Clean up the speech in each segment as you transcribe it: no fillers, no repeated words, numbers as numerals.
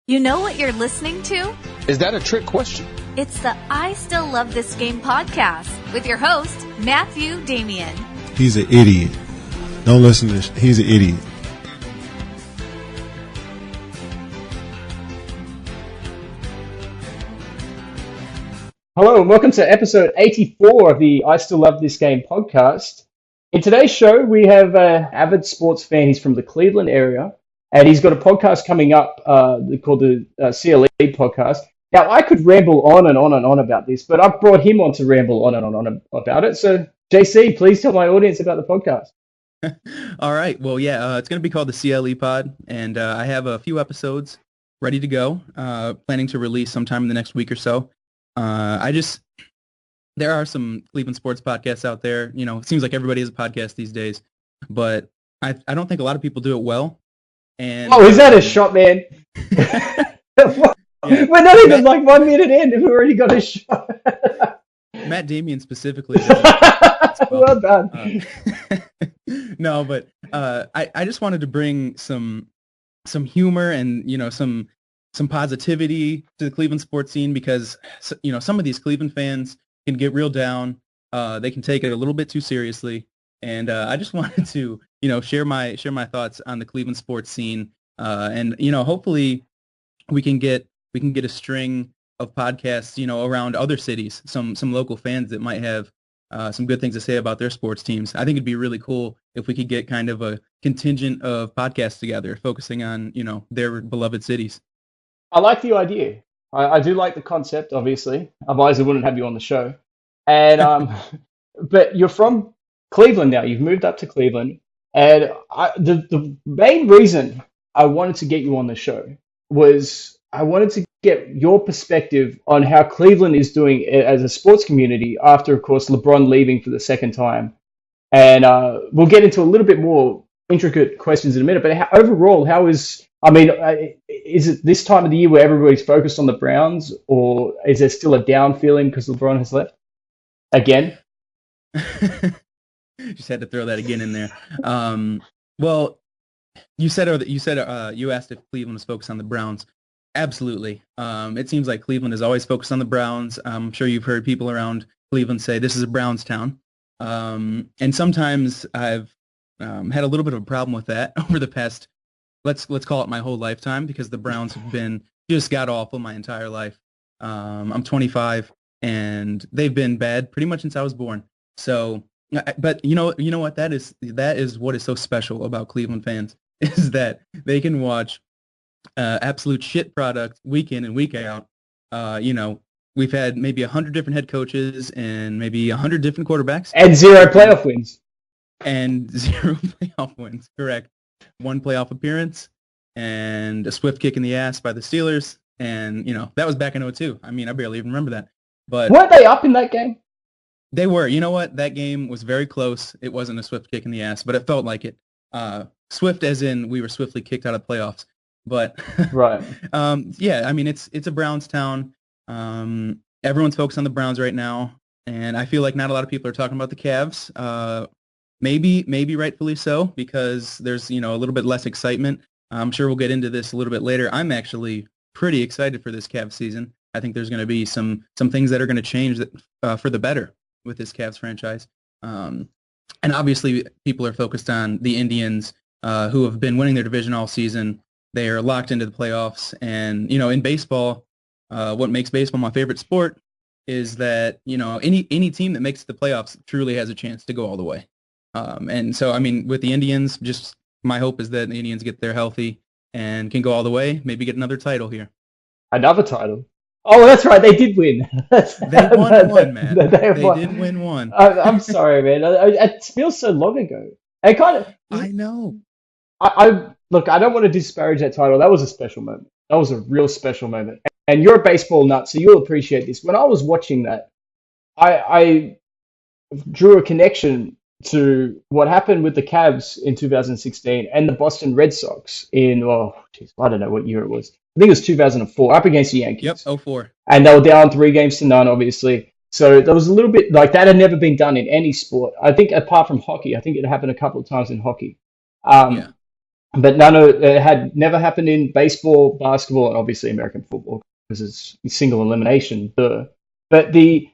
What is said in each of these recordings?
You know what you're listening to? Is that a trick question? It's the I Still Love This Game podcast with your host, Matthew Damian. He's an idiot. Don't listen to this. He's an idiot. Hello and welcome to episode 84 of the I Still Love This Game podcast. In today's show, we have an avid sports fan. He's from the Cleveland area, and he's got a podcast coming up called the C.L.E. podcast. Now, I could ramble on and on and on about this, but I've brought him on to ramble on and on about it. So, JC, please tell my audience about the podcast. All right. Well, it's going to be called the C.L.E. pod, and I have a few episodes ready to go, planning to release sometime in the next week or so. There are some Cleveland sports podcasts out there. You know, it seems like everybody has a podcast these days, but I don't think a lot of people do it well. And is that a shot, man? We're not even like 1 minute in, and we've already got a shot. Matt Damian specifically. Well done. No, but I just wanted to bring some humor and some positivity to the Cleveland sports scene, because some of these Cleveland fans can get real down. They can take it a little bit too seriously, and I just wanted to share my thoughts on the Cleveland sports scene, and hopefully we can get a string of podcasts around other cities, some local fans that might have some good things to say about their sports teams. I think it'd be really cool if we could get kind of a contingent of podcasts together focusing on their beloved cities. I like the idea. I do like the concept, obviously. Otherwise, I wouldn't have you on the show. And but you're from Cleveland now. You've moved up to Cleveland. And the main reason I wanted to get you on the show was I wanted to get your perspective on how Cleveland is doing as a sports community after, of course, LeBron leaving for the second time. And we'll get into a little bit more intricate questions in a minute. But overall, is it this time of the year where everybody's focused on the Browns, or is there still a down feeling because LeBron has left again? Just had to throw that again in there. Well, you asked if Cleveland was focused on the Browns. Absolutely. It seems like Cleveland is always focused on the Browns. I'm sure you've heard people around Cleveland say this is a Browns town. And sometimes I've had a little bit of a problem with that over the past, let's call it my whole lifetime, because the Browns have been just god-awful my entire life. I'm 25, and they've been bad pretty much since I was born. So, but you know what, that is what is so special about Cleveland fans, is that they can watch absolute shit product week in and week out. We've had maybe 100 different head coaches and maybe 100 different quarterbacks. And zero playoff wins. And zero playoff wins, correct. One playoff appearance and a swift kick in the ass by the Steelers. And, that was back in 2002. I mean, I barely even remember that. But weren't they up in that game? They were. You know what? That game was very close. It wasn't a swift kick in the ass, but it felt like it. Swift as in we were swiftly kicked out of the playoffs. But right. It's a Browns town. Everyone's focused on the Browns right now, and I feel like not a lot of people are talking about the Cavs. Maybe rightfully so, because there's a little bit less excitement. I'm sure we'll get into this a little bit later. I'm actually pretty excited for this Cavs season. I think there's going to be some things that are going to change for the better with this Cavs franchise. And obviously, people are focused on the Indians, who have been winning their division all season. They are locked into the playoffs. And, in baseball, what makes baseball my favorite sport is that, any team that makes the playoffs truly has a chance to go all the way. And so, with the Indians, just my hope is that the Indians get there healthy and can go all the way, maybe get another title here. Another title? Oh, that's right. They did win. They won one, man. They did win one. I'm sorry, man. It feels so long ago. I know. Look, I don't want to disparage that title. That was a special moment. That was a real special moment. And you're a baseball nut, so you'll appreciate this. When I was watching that, I drew a connection to what happened with the Cavs in 2016 and the Boston Red Sox in, I don't know what year it was. I think it was 2004, up against the Yankees. Yep, 2004. And they were down 3-0, obviously. So there was a little bit like that had never been done in any sport. I think apart from hockey, I think it happened a couple of times in hockey. but none of it had never happened in baseball, basketball, and obviously American football because it's single elimination. But I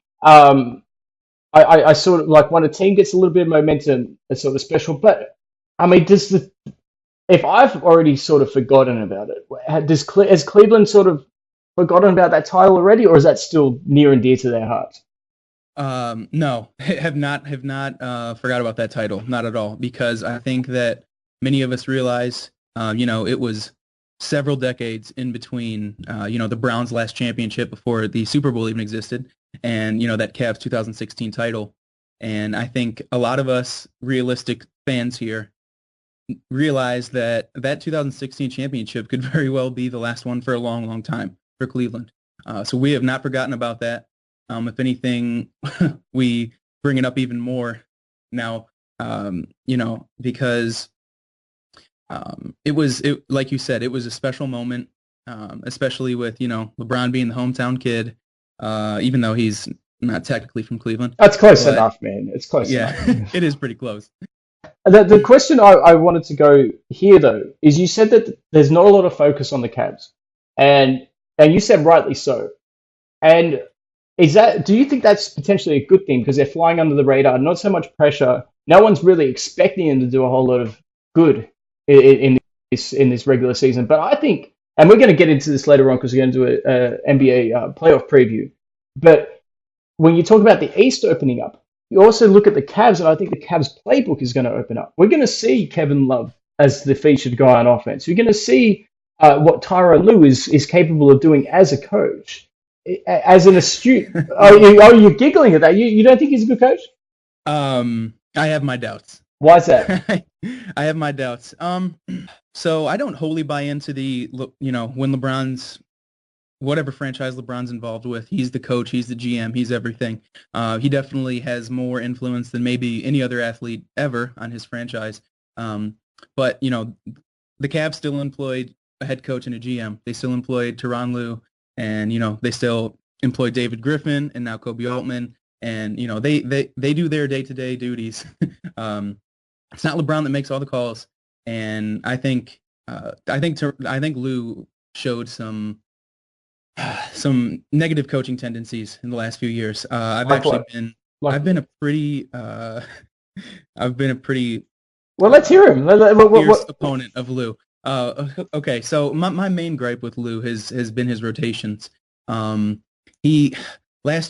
sort of like when a team gets a little bit of momentum, it's sort of special. But I mean, if I've already sort of forgotten about it, has Cleveland sort of forgotten about that title already, or is that still near and dear to their hearts? No, have not forgot about that title, not at all, because I think that many of us realize, it was several decades in between, the Browns' last championship before the Super Bowl even existed, and that Cavs 2016 title, and I think a lot of us realistic fans here realize that that 2016 championship could very well be the last one for a long, long time for Cleveland. So we have not forgotten about that. If anything, we bring it up even more now, because like you said, it was a special moment, especially with, LeBron being the hometown kid, even though he's not technically from Cleveland. That's close enough, man. It's close enough. Yeah, it is pretty close. The question I wanted to go here though is you said that there's not a lot of focus on the Cavs, and you said rightly so. And do you think that's potentially a good thing because they're flying under the radar, not so much pressure. No one's really expecting them to do a whole lot of good in this regular season. But I think, and we're going to get into this later on because we're going to do a NBA playoff preview. But when you talk about the East opening up, you also look at the Cavs, and I think the Cavs playbook is going to open up. We're going to see Kevin Love as the featured guy on offense. You're going to see what Tyronn Lue is capable of doing as a coach, as an astute. You're giggling at that. You don't think he's a good coach? I have my doubts. Why is that? I have my doubts. So I don't wholly buy into when LeBron's whatever franchise LeBron's involved with, he's the coach, he's the GM, he's everything. He definitely has more influence than maybe any other athlete ever on his franchise. But, the Cavs still employed a head coach and a GM. They still employed Tyronn Lue, and, they still employ David Griffin and now Kobe Altman. And, they do their day-to-day duties. It's not LeBron that makes all the calls. And I think Lue showed some negative coaching tendencies in the last few years. I've been a pretty well, let's hear him. Fierce opponent of Lue. Okay, so my main gripe with Lue has been his rotations. Last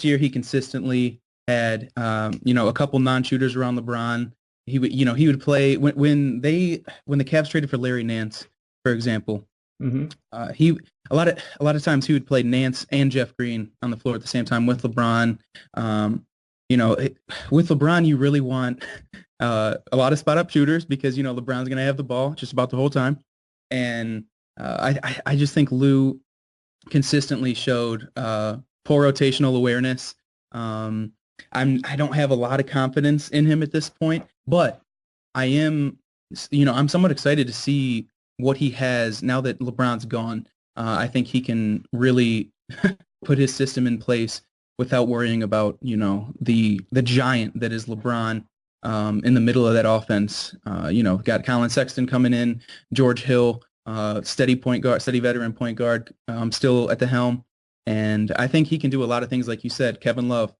year he consistently had a couple non-shooters around LeBron. He would play when the Cavs traded for Larry Nance, for example. Mm-hmm. A lot of times he would play Nance and Jeff Green on the floor at the same time with LeBron. With LeBron, you really want a lot of spot up shooters because LeBron's going to have the ball just about the whole time, and I just think Lue consistently showed poor rotational awareness. I don't have a lot of confidence in him at this point, but I am, I'm somewhat excited to see what he has now that LeBron's gone. I think he can really put his system in place without worrying about, the giant that is LeBron in the middle of that offense. Got Colin Sexton coming in, George Hill, steady veteran point guard, still at the helm. And I think he can do a lot of things, like you said. Kevin Love,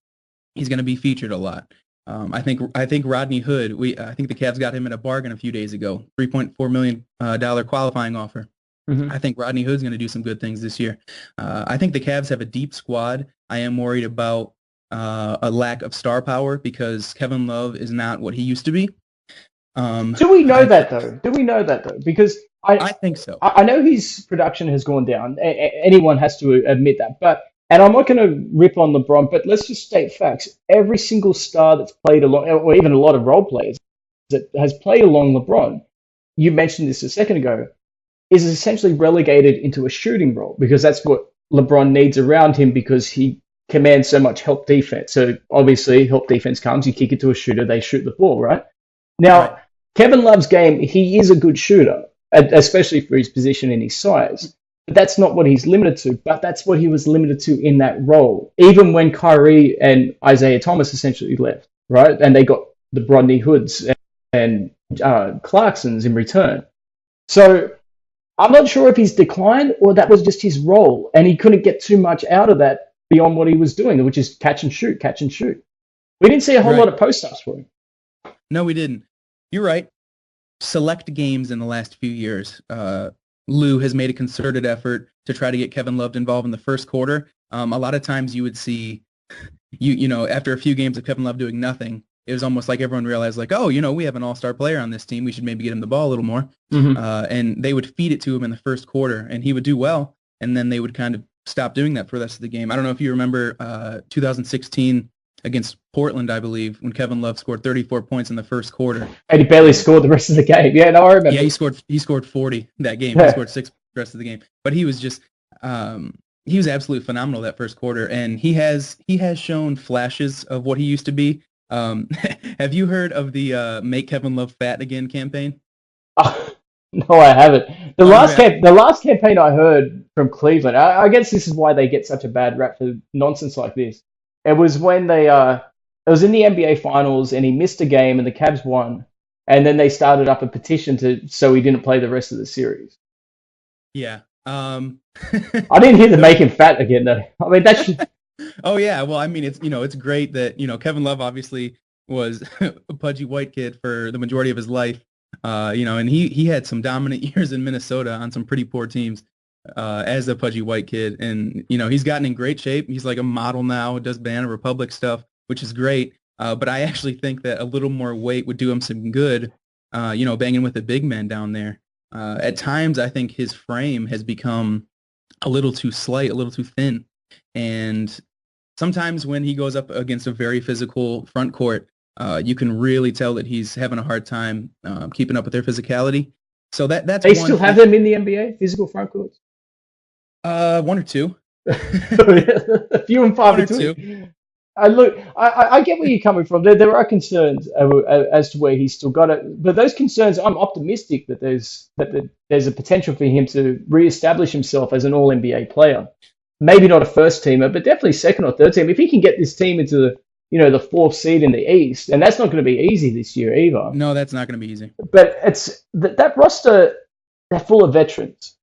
he's going to be featured a lot. I think Rodney Hood. I think the Cavs got him at a bargain a few days ago, $3.4 million qualifying offer. Mm-hmm. I think Rodney Hood's going to do some good things this year. I think the Cavs have a deep squad. I am worried about a lack of star power because Kevin Love is not what he used to be. Do we know that though? Because I think so. I know his production has gone down. Anyone has to admit that. And I'm not going to rip on LeBron, but let's just state facts. Every single star that's played along, or even a lot of role players that has played along LeBron, you mentioned this a second ago, is essentially relegated into a shooting role because that's what LeBron needs around him because he commands so much help defense. So obviously help defense comes, you kick it to a shooter, they shoot the ball, right? Now, right. Kevin Love's game, he is a good shooter, especially for his position and his size. But that's not what he's limited to, but that's what he was limited to in that role, even when Kyrie and Isaiah Thomas essentially left, right? And they got the Rodney Hoods and Clarksons in return. So I'm not sure if he's declined or that was just his role, and he couldn't get too much out of that beyond what he was doing, which is catch and shoot, catch and shoot. We didn't see a whole lot Right. of post-ups for him. No, we didn't. You're right. Select games in the last few years. Lou has made a concerted effort to try to get Kevin Love involved in the first quarter. A lot of times you would see, after a few games of Kevin Love doing nothing, it was almost like everyone realized, like, oh, we have an all-star player on this team. We should maybe get him the ball a little more. Mm-hmm. And they would feed it to him in the first quarter, and he would do well, and then they would kind of stop doing that for the rest of the game. I don't know if you remember 2016 against Portland, I believe, when Kevin Love scored 34 points in the first quarter. And he barely scored the rest of the game. Yeah, no, I remember. Yeah, he scored 40 that game. Yeah. He scored 6 the rest of the game. But he was just he was absolutely phenomenal that first quarter, and he has shown flashes of what he used to be. Have you heard of the Make Kevin Love Fat Again campaign? No, I haven't. The last campaign I heard from Cleveland, I guess this is why they get such a bad rap for nonsense like this. It was when it was in the NBA Finals and he missed a game and the Cavs won, and then they started up a petition so he didn't play the rest of the series. Yeah. I didn't hear the make him fat again though. I mean that should. Oh yeah, well I mean it's great that Kevin Love obviously was a pudgy white kid for the majority of his life, and he had some dominant years in Minnesota on some pretty poor teams as a pudgy white kid, and he's gotten in great shape. He's like a model now, does Banana Republic stuff, which is great. But I actually think that a little more weight would do him some good, banging with the big men down there. At times, I think his frame has become a little too slight, a little too thin. And sometimes when he goes up against a very physical front court, you can really tell that he's having a hard time keeping up with their physicality. So that's they still have them in the NBA, physical front courts? One or two. A few and far between. Look, I get where you're coming from. There are concerns as to where he's still got it, but those concerns, I'm optimistic that there's a potential for him to reestablish himself as an All-NBA player. Maybe not a first teamer, but definitely second or third team. If he can get this team into the fourth seed in the East, and that's not going to be easy this year either. No, that's not going to be easy. But it's that roster, they're full of veterans.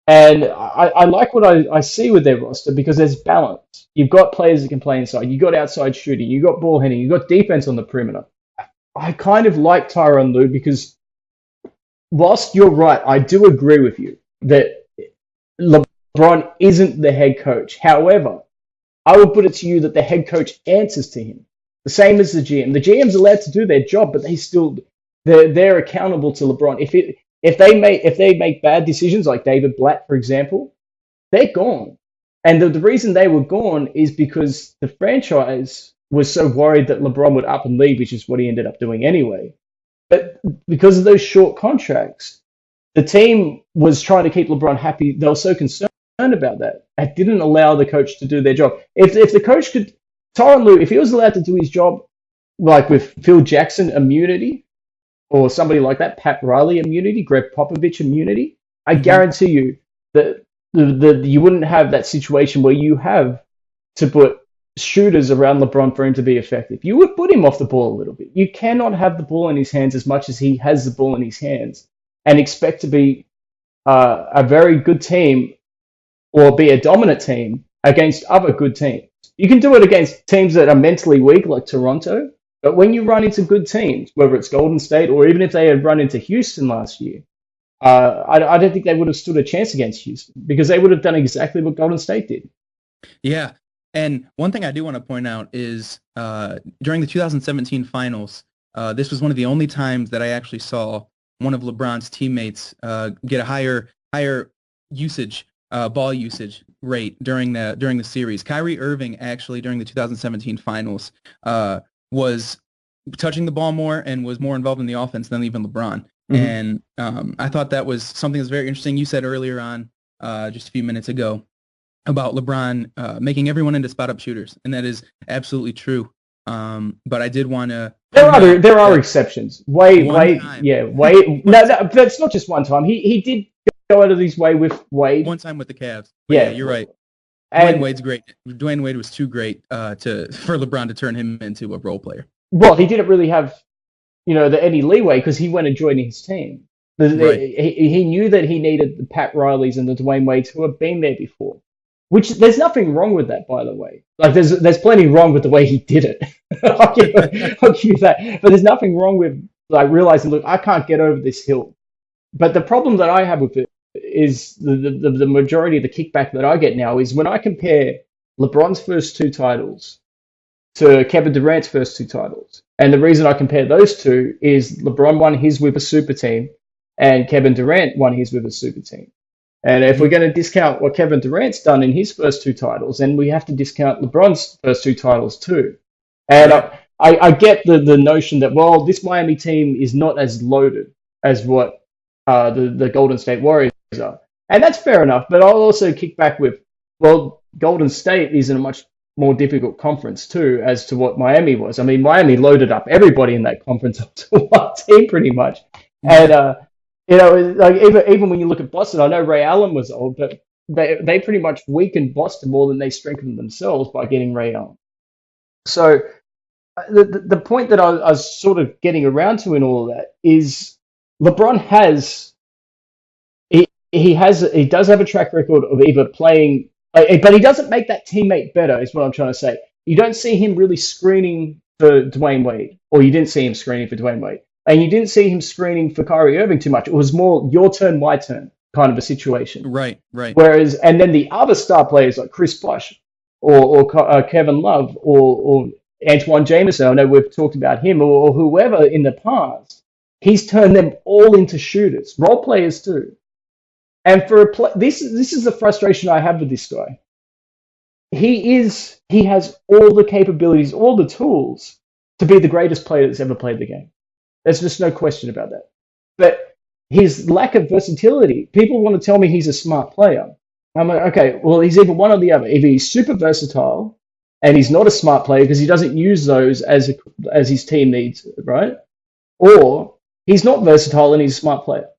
And I like what I see with their roster because there's balance. You've got players that can play inside. You've got outside shooting. You've got ball handling. You've got defense on the perimeter. I kind of like Tyronn Lue because whilst you're right, I do agree with you that LeBron isn't the head coach. However, I would put it to you that the head coach answers to him. The same as the GM. The GM's allowed to do their job, but they're accountable to LeBron. If they make bad decisions, like David Blatt, for example, they're gone. And the reason they were gone is because the franchise was so worried that LeBron would up and leave, which is what he ended up doing anyway. But because of those short contracts, the team was trying to keep LeBron happy. They were so concerned about that. It didn't allow the coach to do their job. If the coach could, Tyronn Lue, if he was allowed to do his job, like with Phil Jackson immunity, or somebody like that, Pat Riley immunity, Greg Popovich immunity, I guarantee you that you wouldn't have that situation where you have to put shooters around LeBron for him to be effective. You would put him off the ball a little bit. You cannot have the ball in his hands as much as he has the ball in his hands and expect to be a very good team or be a dominant team against other good teams. You can do it against teams that are mentally weak like Toronto, but when you run into good teams, whether it's Golden State or even if they had run into Houston last year, I don't think they would have stood a chance against Houston because they would have done exactly what Golden State did. Yeah, and one thing I do want to point out is during the 2017 finals, this was one of the only times that I actually saw one of LeBron's teammates get a higher usage, ball usage rate during the series. Kyrie Irving actually during the 2017 finals was touching the ball more and was more involved in the offense than even LeBron. Mm-hmm. And I thought that was something that's very interesting. You said earlier on, just a few minutes ago, about LeBron making everyone into spot-up shooters, and that is absolutely true. But I did want to. There are exceptions. Wade. No, that's not just one time. He did go out of his way with Wade. One time with the Cavs. Yeah, you're right. Dwayne Wade's great. Dwayne Wade was too great for LeBron to turn him into a role player. Well, he didn't really have, any leeway because he went and joined his team. Right. He knew that he needed the Pat Rileys and the Dwayne Wades who have been there before. Which there's nothing wrong with that, by the way. Like there's plenty wrong with the way he did it. I'll give you that. But there's nothing wrong with like realizing, look, I can't get over this hill. But the problem that I have with it is the majority of the kickback that I get now is when I compare LeBron's first two titles to Kevin Durant's first two titles. And the reason I compare those two is LeBron won his with a super team and Kevin Durant won his with a super team. And if we're going to discount what Kevin Durant's done in his first two titles, then we have to discount LeBron's first two titles too. And I get the notion that, well, this Miami team is not as loaded as what the Golden State Warriors are. And that's fair enough, but I'll also kick back with, well, Golden State is in a much more difficult conference too, as to what Miami was. I mean, Miami loaded up everybody in that conference up to one team pretty much. And, like even when you look at Boston, I know Ray Allen was old, but they pretty much weakened Boston more than they strengthened themselves by getting Ray Allen. So the point that I was sort of getting around to in all of that is LeBron he does have a track record of either playing, but he doesn't make that teammate better, is what I'm trying to say. You don't see him really screening for Dwayne Wade, or you didn't see him screening for Dwayne Wade, and you didn't see him screening for Kyrie Irving too much. It was more your turn, my turn kind of a situation. Right. Whereas, and then the other star players like Chris Bosh or Kevin Love or Antoine Jameson, I know we've talked about him, or whoever in the past, he's turned them all into shooters, role players too. And for this is the frustration I have with this guy. He has all the capabilities, all the tools to be the greatest player that's ever played the game. There's just no question about that. But his lack of versatility, people want to tell me he's a smart player. I'm like, okay, well, he's either one or the other. Either he's super versatile and he's not a smart player because he doesn't use those as his team needs, right? Or he's not versatile and he's a smart player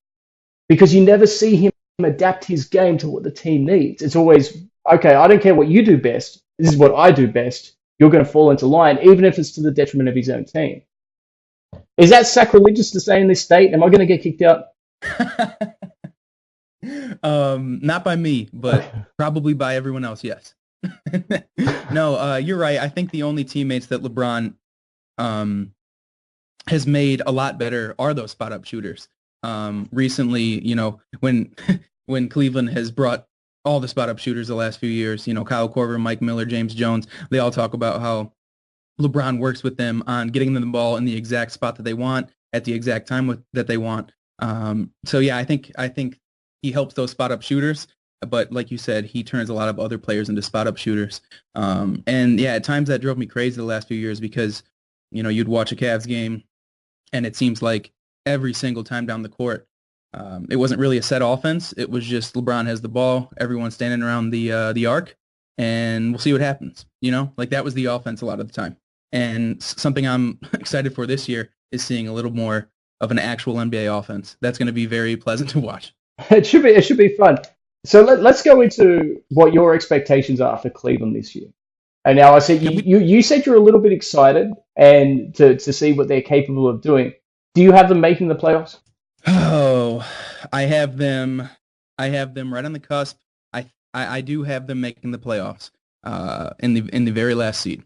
because you never see him adapt his game to what the team needs. It's always, okay, I don't care what you do best. This is what I do best. You're going to fall into line, even if it's to the detriment of his own team. Is that sacrilegious to say in this state? Am I going to get kicked out? Not by me, but probably by everyone else, yes. No, you're right. I think the only teammates that LeBron has made a lot better are those spot-up shooters. Recently, when Cleveland has brought all the spot-up shooters the last few years, Kyle Korver, Mike Miller, James Jones, they all talk about how LeBron works with them on getting them the ball in the exact spot that they want at the exact time that they want. So yeah, I think he helps those spot-up shooters, but like you said, he turns a lot of other players into spot-up shooters. And yeah, at times that drove me crazy the last few years because, you'd watch a Cavs game and it seems like every single time down the court, it wasn't really a set offense. It was just LeBron has the ball, everyone's standing around the arc, and we'll see what happens. Like that was the offense a lot of the time. And something I'm excited for this year is seeing a little more of an actual NBA offense. That's going to be very pleasant to watch. It should be fun. So let's go into what your expectations are for Cleveland this year. And now I said you said you're a little bit excited and to see what they're capable of doing. Do you have them making the playoffs? Oh, I have them right on the cusp. I do have them making the playoffs in the very last seed.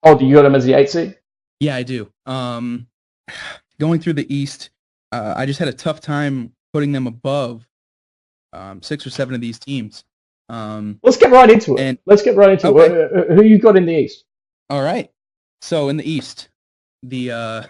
Oh, do you got them as the 8th seed? Yeah, I do. Going through the East, I just had a tough time putting them above 6 or 7 of these teams. Let's get right into it. Who you got in the East? All right. So in the East, the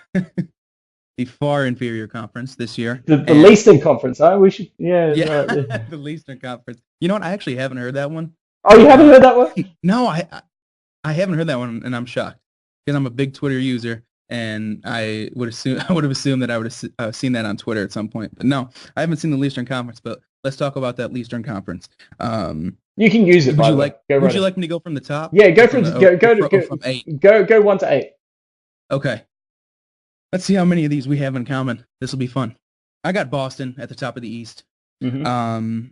the far inferior conference this year. The Leaston Conference, huh? We should, yeah. The Leaston Conference. You know what? I actually haven't heard that one. Oh, you haven't heard that one? No, I haven't heard that one, and I'm shocked because I'm a big Twitter user, and I would have assumed that I would have seen that on Twitter at some point. But no, I haven't seen the Leaston Conference. But let's talk about that Leaston Conference. You can use it. Would you like me to go from the top? Yeah, go from 8. Go 1 to 8. Okay. Let's see how many of these we have in common. This will be fun. I got Boston at the top of the East. Mm-hmm.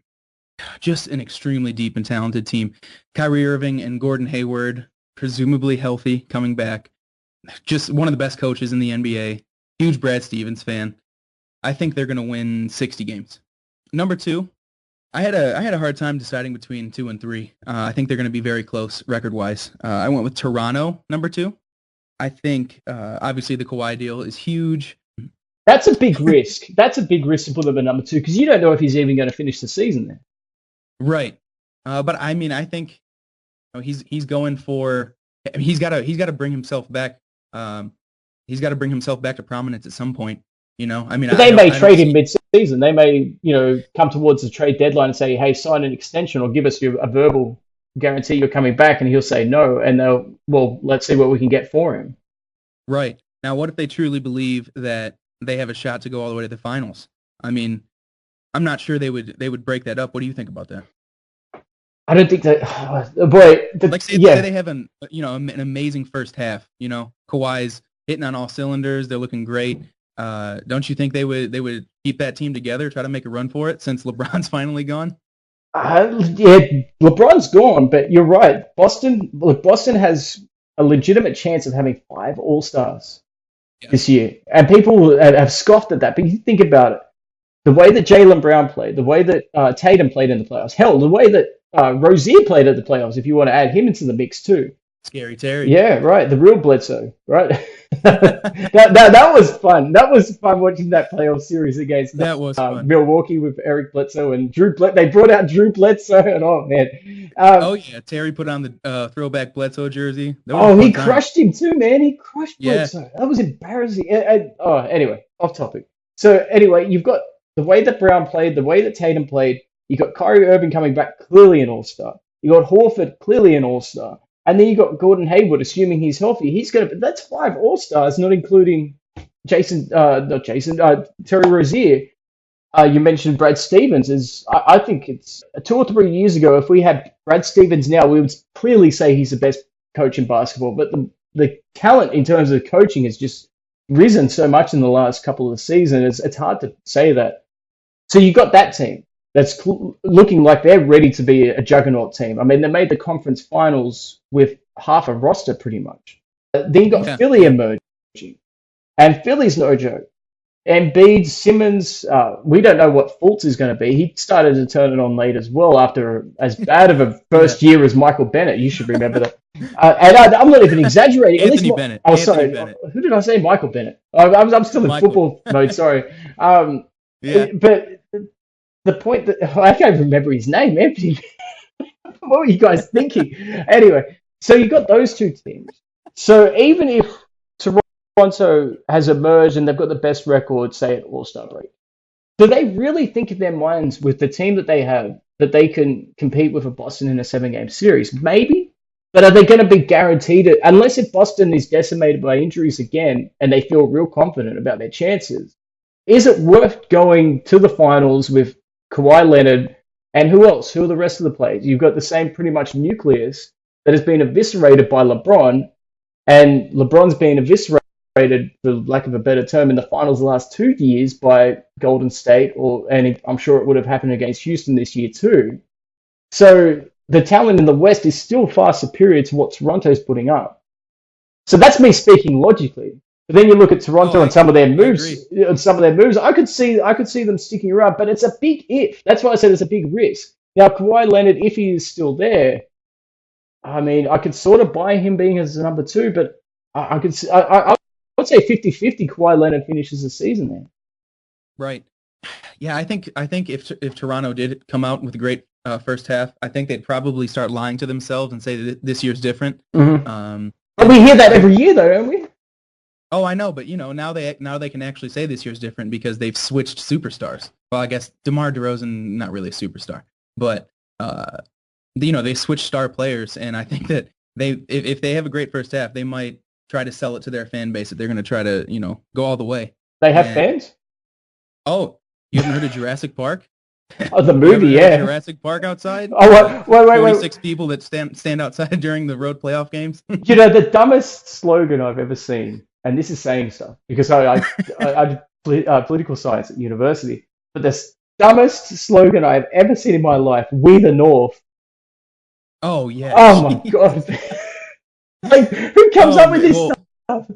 Just an extremely deep and talented team. Kyrie Irving and Gordon Hayward, presumably healthy, coming back. Just one of the best coaches in the NBA. Huge Brad Stevens fan. I think they're going to win 60 games. Number 2, I had a hard time deciding between 2 and 3. I think they're going to be very close record-wise. I went with Toronto, number 2. I think obviously the Kawhi deal is huge. That's a big risk. That's a big risk to put him at number 2 because you don't know if he's even going to finish the season there. Right. But I mean, I think he's going for. I mean, he's got to bring himself back. He's got to bring himself back to prominence at some point. I mean, but they may trade him mid-season. They may, come towards the trade deadline and say, "Hey, sign an extension or give us a verbal guarantee you're coming back," and he'll say no, and let's see what we can get for him. Right. Now, what if they truly believe that they have a shot to go all the way to the finals? I mean, I'm not sure they would break that up. What do you think about that? I don't think that. Say they have an amazing first half. Kawhi's hitting on all cylinders. They're looking great. Don't you think they would keep that team together, try to make a run for it since LeBron's finally gone? Yeah, LeBron's gone, but you're right. Boston has a legitimate chance of having 5 All-Stars this year, and people have scoffed at that. But you think about it: the way that Jaylen Brown played, the way that Tatum played in the playoffs, hell, the way that Rozier played at the playoffs. If you want to add him into the mix too. Scary Terry. Yeah, right. The real Bledsoe, right? that was fun. That was fun watching that playoff series against Milwaukee with Eric Bledsoe and Drew. They brought out Drew Bledsoe, and oh man. Terry put on the throwback Bledsoe jersey. He crushed him too, man. He crushed Bledsoe. That was embarrassing. Anyway, off topic. So anyway, you've got the way that Brown played, the way that Tatum played. You got Kyrie Irving coming back, clearly an All-Star. You got Horford, clearly an All-Star. And then you got Gordon Hayward, assuming he's healthy. That's 5 All-Stars, not including Terry Rozier. You mentioned Brad Stevens. I think it's 2 or 3 years ago, if we had Brad Stevens now, we would clearly say he's the best coach in basketball. But the talent in terms of coaching has just risen so much in the last couple of seasons. It's hard to say that. So you got that team that's looking like they're ready to be a juggernaut team. I mean, they made the conference finals with half a roster pretty much. Then you got Philly emerging, and Philly's no joke. Embiid, Simmons, we don't know what Fultz is going to be. He started to turn it on late as well after as bad of a first year as Michael Bennett. You should remember that. And I'm not even exaggerating. Anthony Bennett. Oh, sorry. Bennett. Who did I say? Michael Bennett. I'm still in football mode, sorry. But the point that I can't remember his name, Anthony. What were you guys thinking? Anyway, so you got those 2 teams. So even if Toronto has emerged and they've got the best record, say at All-Star break, do they really think in their minds with the team that they have that they can compete with a Boston in a 7-game series? Maybe, but are they going to be guaranteed it? Unless if Boston is decimated by injuries again and they feel real confident about their chances, is it worth going to the finals with Kawhi Leonard, and who else? Who are the rest of the players? You've got the same pretty much nucleus that has been eviscerated by LeBron, and LeBron's been eviscerated, for lack of a better term, in the finals the last 2 years by Golden State, and I'm sure it would have happened against Houston this year too. So the talent in the West is still far superior to what Toronto's putting up. So that's me speaking logically. But then you look at Toronto and some of their moves. I could see them sticking around, but it's a big if. That's why I said it's a big risk. Now, Kawhi Leonard, if he is still there, I mean, I could sort of buy him being as number 2, but I would say 50-50 Kawhi Leonard finishes the season there. Right. Yeah, I think if Toronto did come out with a great first half, I think they'd probably start lying to themselves and say that this year's different. Mm-hmm. But we hear that every year, though, don't we? Oh, I know, but now they can actually say this year's different because they've switched superstars. Well, I guess DeMar DeRozan, not really a superstar, but they switched star players, and I think that if they have a great first half, they might try to sell it to their fan base that they're going to try to go all the way. They have fans? Oh, you haven't heard of Jurassic Park? Oh, the movie, yeah. Jurassic Park outside? Oh, wait. 46 people that stand outside during the road playoff games. The dumbest slogan I've ever seen. And this is saying stuff because I did political science at university. But the dumbest slogan I've ever seen in my life, "We the North." Oh, yeah. Oh, my God. Like, who comes up with this stuff?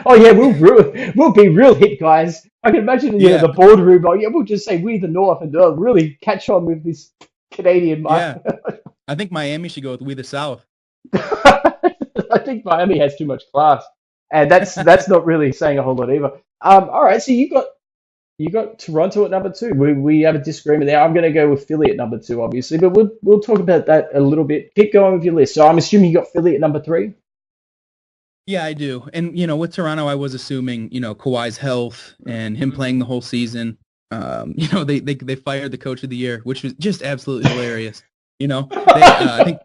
Oh yeah, we'll be real hip guys. I can imagine Yeah, the boardroom. Oh yeah, we'll just say we the North and really catch on with this Canadian yeah. market. I think Miami should go with We the South. I think Miami has too much class, and that's not really saying a whole lot either. All right, so you got Toronto at number two. We have a disagreement there. I'm going to go with Philly at number two, obviously, but we'll talk about that a little bit. Keep going with your list. So I'm assuming you got Philly at number three. Yeah, I do. And, with Toronto, I was assuming, Kawhi's health and him playing the whole season. They fired the coach of the year, which was just absolutely hilarious. I think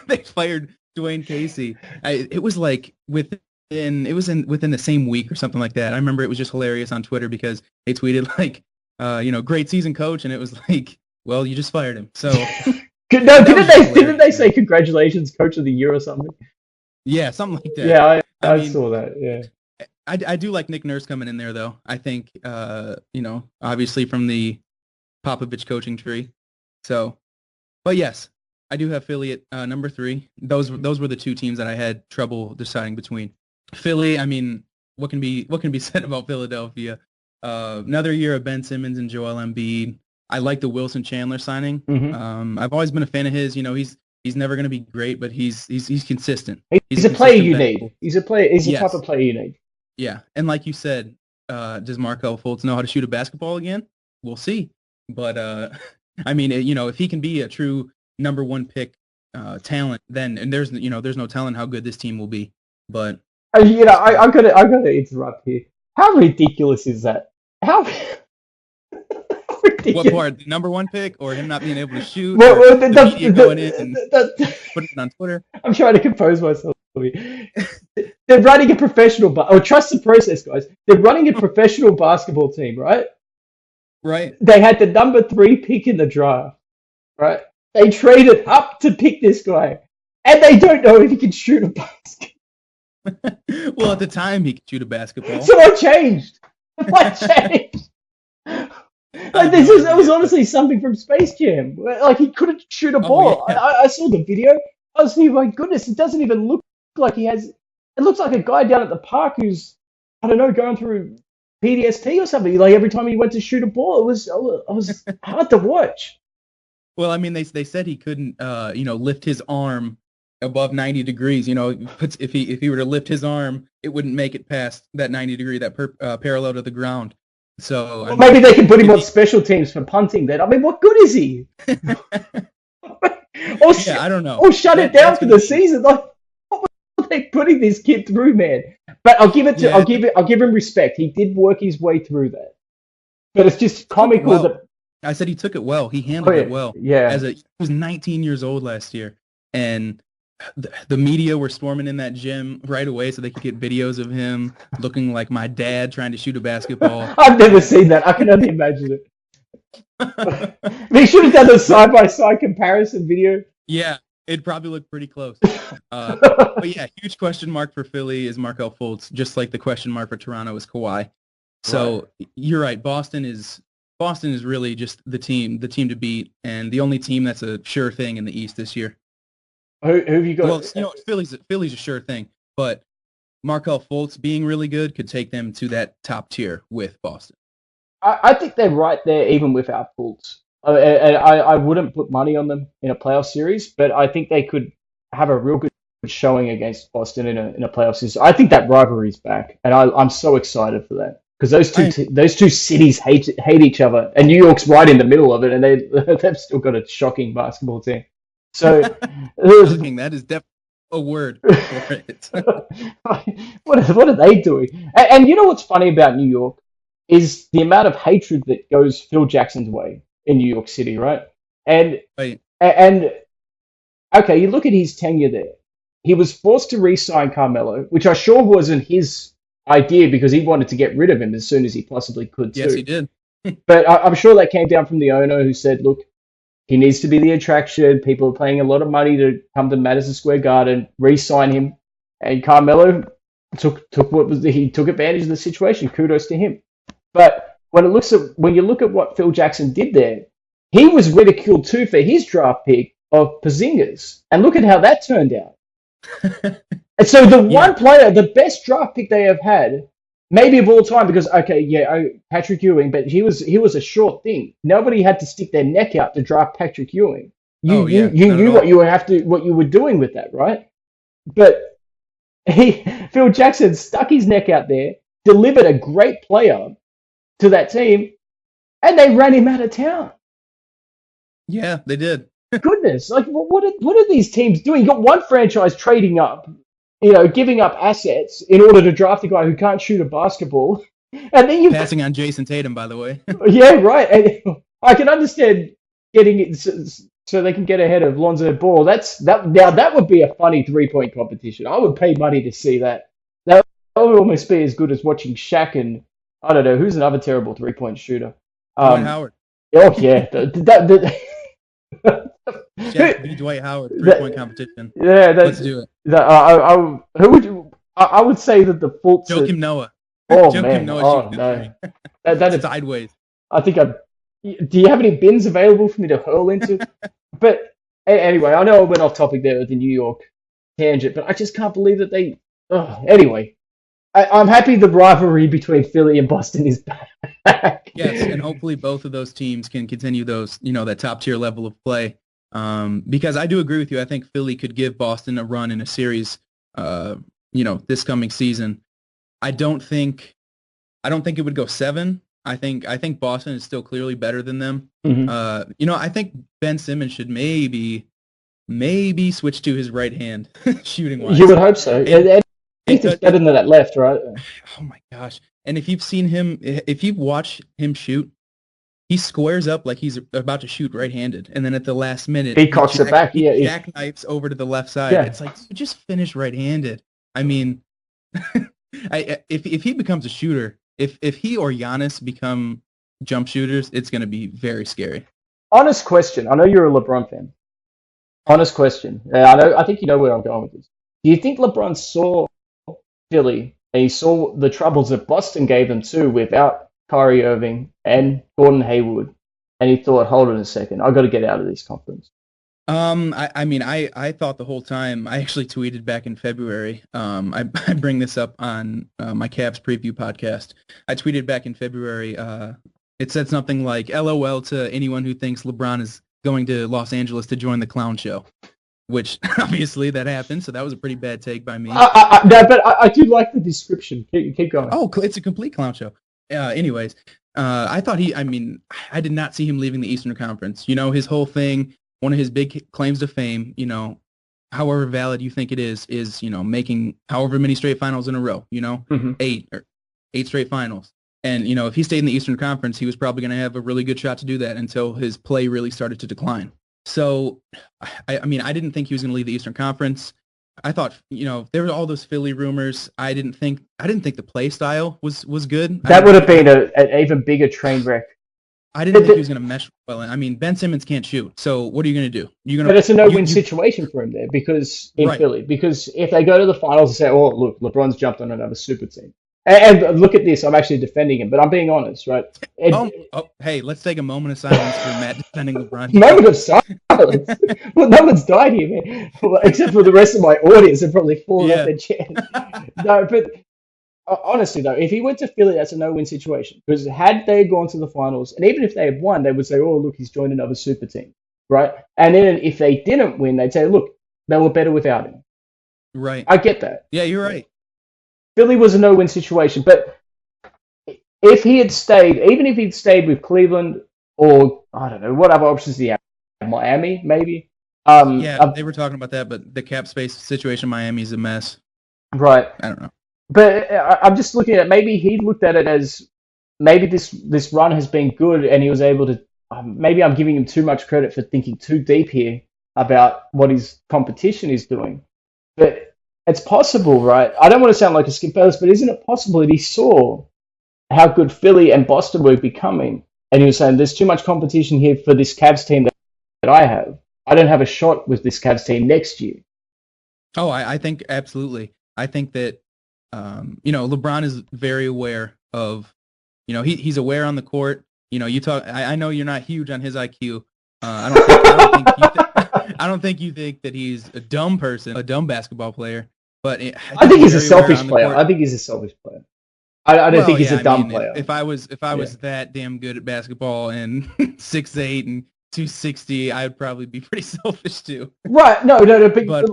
they fired Dwayne Casey. It was like within the same week or something like that. I remember it was just hilarious on Twitter because they tweeted like, great season, coach, and it was like, well, you just fired him. So No, didn't they say congratulations, coach of the year or something? yeah, something like that. Yeah, I mean, saw that. Yeah. I do like Nick Nurse coming in there though. I think obviously from the Popovich coaching tree. So, but yes, I do have Philly at number three. Those were the two teams that I had trouble deciding between. Philly, I mean, what can be said about Philadelphia? Another year of Ben Simmons and Joel Embiid. I like the Wilson Chandler signing. I've always been a fan of his. He's never going to be great, but he's consistent. He's a player you need. He's a player. He's the type of player you need. Yeah, and like you said, does Markelle Fultz know how to shoot a basketball again? We'll see. But I mean, if he can be a true number one pick talent, then there's no telling how good this team will be. But I'm gonna interrupt here. How ridiculous is that? How ridiculous. What part? The number one pick, or him not being able to shoot? Well, the media going in and putting it on Twitter. I'm trying to compose myself. They're running a professional, trust the process, guys. They're running a professional basketball team, right? Right. They had the number 3 pick in the draft, right? They traded up to pick this guy, and they don't know if he can shoot a basket. Well, at the time, he could shoot a basketball. So what changed? What changed? That was honestly something from Space Jam. Like, he couldn't shoot a ball. Yeah. I saw the video. I was thinking, my goodness, it doesn't even look like he has. It looks like a guy down at the park who's, I don't know, going through PTSD or something. Like, every time he went to shoot a ball, it was hard to watch. Well, I mean, they said he couldn't, lift his arm above 90 degrees. If he were to lift his arm, it wouldn't make it past that 90 degree, parallel to the ground. So maybe they can put him on special teams for punting. Then I mean, what good is he? I don't know. Or shut it down for the season. Like, what are they putting this kid through, man? But I'll give him respect. He did work his way through that. But it's just comical that I said he took it well. He handled it well. Yeah. He was 19 years old last year, and the media were swarming in that gym right away so they could get videos of him looking like my dad trying to shoot a basketball. I've never seen that. I can only imagine it. They should have done a side-by-side comparison video. Yeah, it'd probably look pretty close. But yeah, huge question mark for Philly is Markelle Fultz, just like the question mark for Toronto is Kawhi. So You're right. Boston is really just the team to beat, and the only team that's a sure thing in the East this year. Who have you got? Well, Philly's a sure thing, but Markelle Fultz being really good could take them to that top tier with Boston. I think they're right there even without Fultz. I wouldn't put money on them in a playoff series, but I think they could have a real good showing against Boston in a playoff series. I think that rivalry is back, and I'm so excited for that. Because those two cities hate each other, and New York's right in the middle of it, and they've still got a shocking basketball team. So that is definitely a word for it. What are they doing? And you know what's funny about New York is the amount of hatred that goes Phil Jackson's way in New York City, right? And okay, you look at his tenure there. He was forced to re-sign Carmelo, which I sure wasn't his idea because he wanted to get rid of him as soon as he possibly could too. Yes, he did. But I'm sure that came down from the owner who said, look, he needs to be the attraction. People are paying a lot of money to come to Madison Square Garden, re-sign him. And Carmelo took advantage of the situation. Kudos to him. But when you look at what Phil Jackson did there, he was ridiculed too for his draft pick of Porzingis. And look at how that turned out. And so the Yeah. one player, the best draft pick they have had, maybe of all time, because okay, yeah, Patrick Ewing, but he was a short thing. Nobody had to stick their neck out to draft Patrick Ewing. You Oh you yeah, you not at knew all. what you were doing with that, right? But Phil Jackson stuck his neck out there, delivered a great player to that team, and they ran him out of town. Yeah, they did. Goodness, like what are these teams doing? You got one franchise trading up, giving up assets in order to draft a guy who can't shoot a basketball, and then you've Passing on Jason Tatum, by the way. yeah, right. And I can understand getting it so they can get ahead of Lonzo Ball. That would be a funny 3-point competition. I would pay money to see that. That would almost be as good as watching Shaq and I don't know who's another terrible 3-point shooter. Dwight Howard. Oh yeah, Shaq v. Dwight Howard, 3-point competition. yeah, Let's do it. who would you? I would say that the Fultz. Joakim Noah. Oh Joakim man! Noah Oh shooting no! three. That is, Sideways. I think I. Do you have any bins available for me to hurl into? But anyway, I know I went off topic there with the New York tangent, but I just can't believe that they. Anyway, I'm happy the rivalry between Philly and Boston is back. Yes, and hopefully both of those teams can continue those, that top tier level of play. Because I do agree with you. I think Philly could give Boston a run in a series, this coming season. I don't think it would go 7. I think Boston is still clearly better than them. Mm-hmm. I think Ben Simmons should maybe switch to his right hand shooting wise. You would hope so. Anything's better than that left, right? Oh my gosh! And if you've watched him shoot, he squares up like he's about to shoot right-handed, and then at the last minute, He cocks it back. He Yeah, jackknifes over to the left side. Yeah. It's like just finish right-handed. I mean, if he becomes a shooter, if he or Giannis become jump shooters, it's going to be very scary. Honest question. I know you're a LeBron fan. Honest question. I think you know where I'm going with this. Do you think LeBron saw Philly and he saw the troubles that Boston gave them too without Kyrie Irving and Gordon Hayward, and he thought, hold on a second, I've got to get out of this conference? I thought the whole time. I actually tweeted back in February. I bring this up on my Cavs preview podcast. I tweeted back in February. It said something like "LOL" to anyone who thinks LeBron is going to Los Angeles to join the clown show, which obviously that happened. So that was a pretty bad take by me. No, but I do like the description. Keep going. Oh, it's a complete clown show. Anyways, I thought I did not see him leaving the Eastern Conference. His whole thing, one of his big claims to fame, however valid you think it is, making however many straight finals in a row, Mm-hmm. 8 straight finals. And, if he stayed in the Eastern Conference, he was probably going to have a really good shot to do that until his play really started to decline. So, I didn't think he was going to leave the Eastern Conference. I thought, there were all those Philly rumors. I didn't think the play style was good. That would have been an even bigger train wreck. I didn't think he was going to mesh well. Ben Simmons can't shoot. So what are you going to do? But it's a no-win situation for him there because in Right. Philly. Because if they go to the finals and say, "Oh, look, LeBron's jumped on another super team," and look at this, I'm actually defending him, but I'm being honest, right? Hey, let's take a moment of silence for Matt defending LeBron. Moment of silence. Well, no one's died here, man. Well, except for the rest of my audience have probably fallen off their chairs. No, but honestly, though, if he went to Philly, that's a no-win situation. Because had they gone to the finals, and even if they had won, they would say, "Oh, look, he's joined another super team," right? And then if they didn't win, they'd say, "Look, they were better without him." Right. I get that. Yeah, you're right. Philly was a no-win situation, but if he had stayed, even if he'd stayed with Cleveland or I don't know what other options do you have, Miami maybe. They were talking about that, but the cap space situation in Miami is a mess. Right. I don't know. But I'm just looking at maybe he looked at it as maybe this run has been good and he was able to. Maybe I'm giving him too much credit for thinking too deep here about what his competition is doing, but it's possible, right? I don't want to sound like a Skip Bayless, but isn't it possible that he saw how good Philly and Boston were becoming, and he was saying, "There's too much competition here for this Cavs team that I have. I don't have a shot with this Cavs team next year." Oh, I think absolutely. I think that LeBron is very aware of, he's aware on the court. You talk. I know you're not huge on his IQ. I don't think I don't think you think that he's a dumb person, a dumb basketball player, but I think he's a very rare selfish on the player. court. I think he's a selfish player. I don't think he's a dumb player. If I was Yeah. that damn good at basketball and 6'8" and 260, I would probably be pretty selfish too. Right. No. But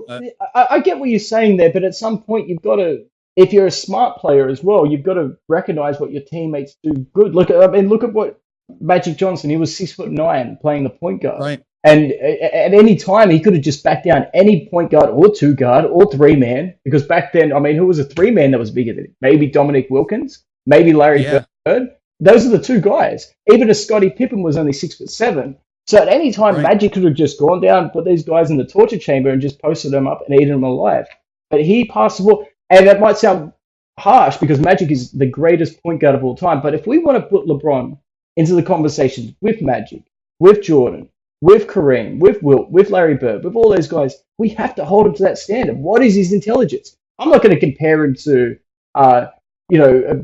I get what you're saying there, but at some point you've got to, if you're a smart player as well, you've got to recognize what your teammates do good. Look at what Magic Johnson. He was 6'9" playing the point guard, right. And at any time he could have just backed down any point guard or two guard or three man, because back then, I mean, who was a three man that was bigger than him? Maybe Dominic Wilkins, maybe Larry Bird. Those are the two guys. Even a Scottie Pippen was only 6'7". So at any time, Magic could have just gone down, put these guys in the torture chamber, and just posted them up and eaten them alive. But he passed the ball, and that might sound harsh because Magic is the greatest point guard of all time. But if we want to put LeBron into the conversation with Magic, with Jordan, with Kareem, with Wilt, with Larry Bird, with all those guys, we have to hold him to that standard. What is his intelligence? I'm not going to compare him to,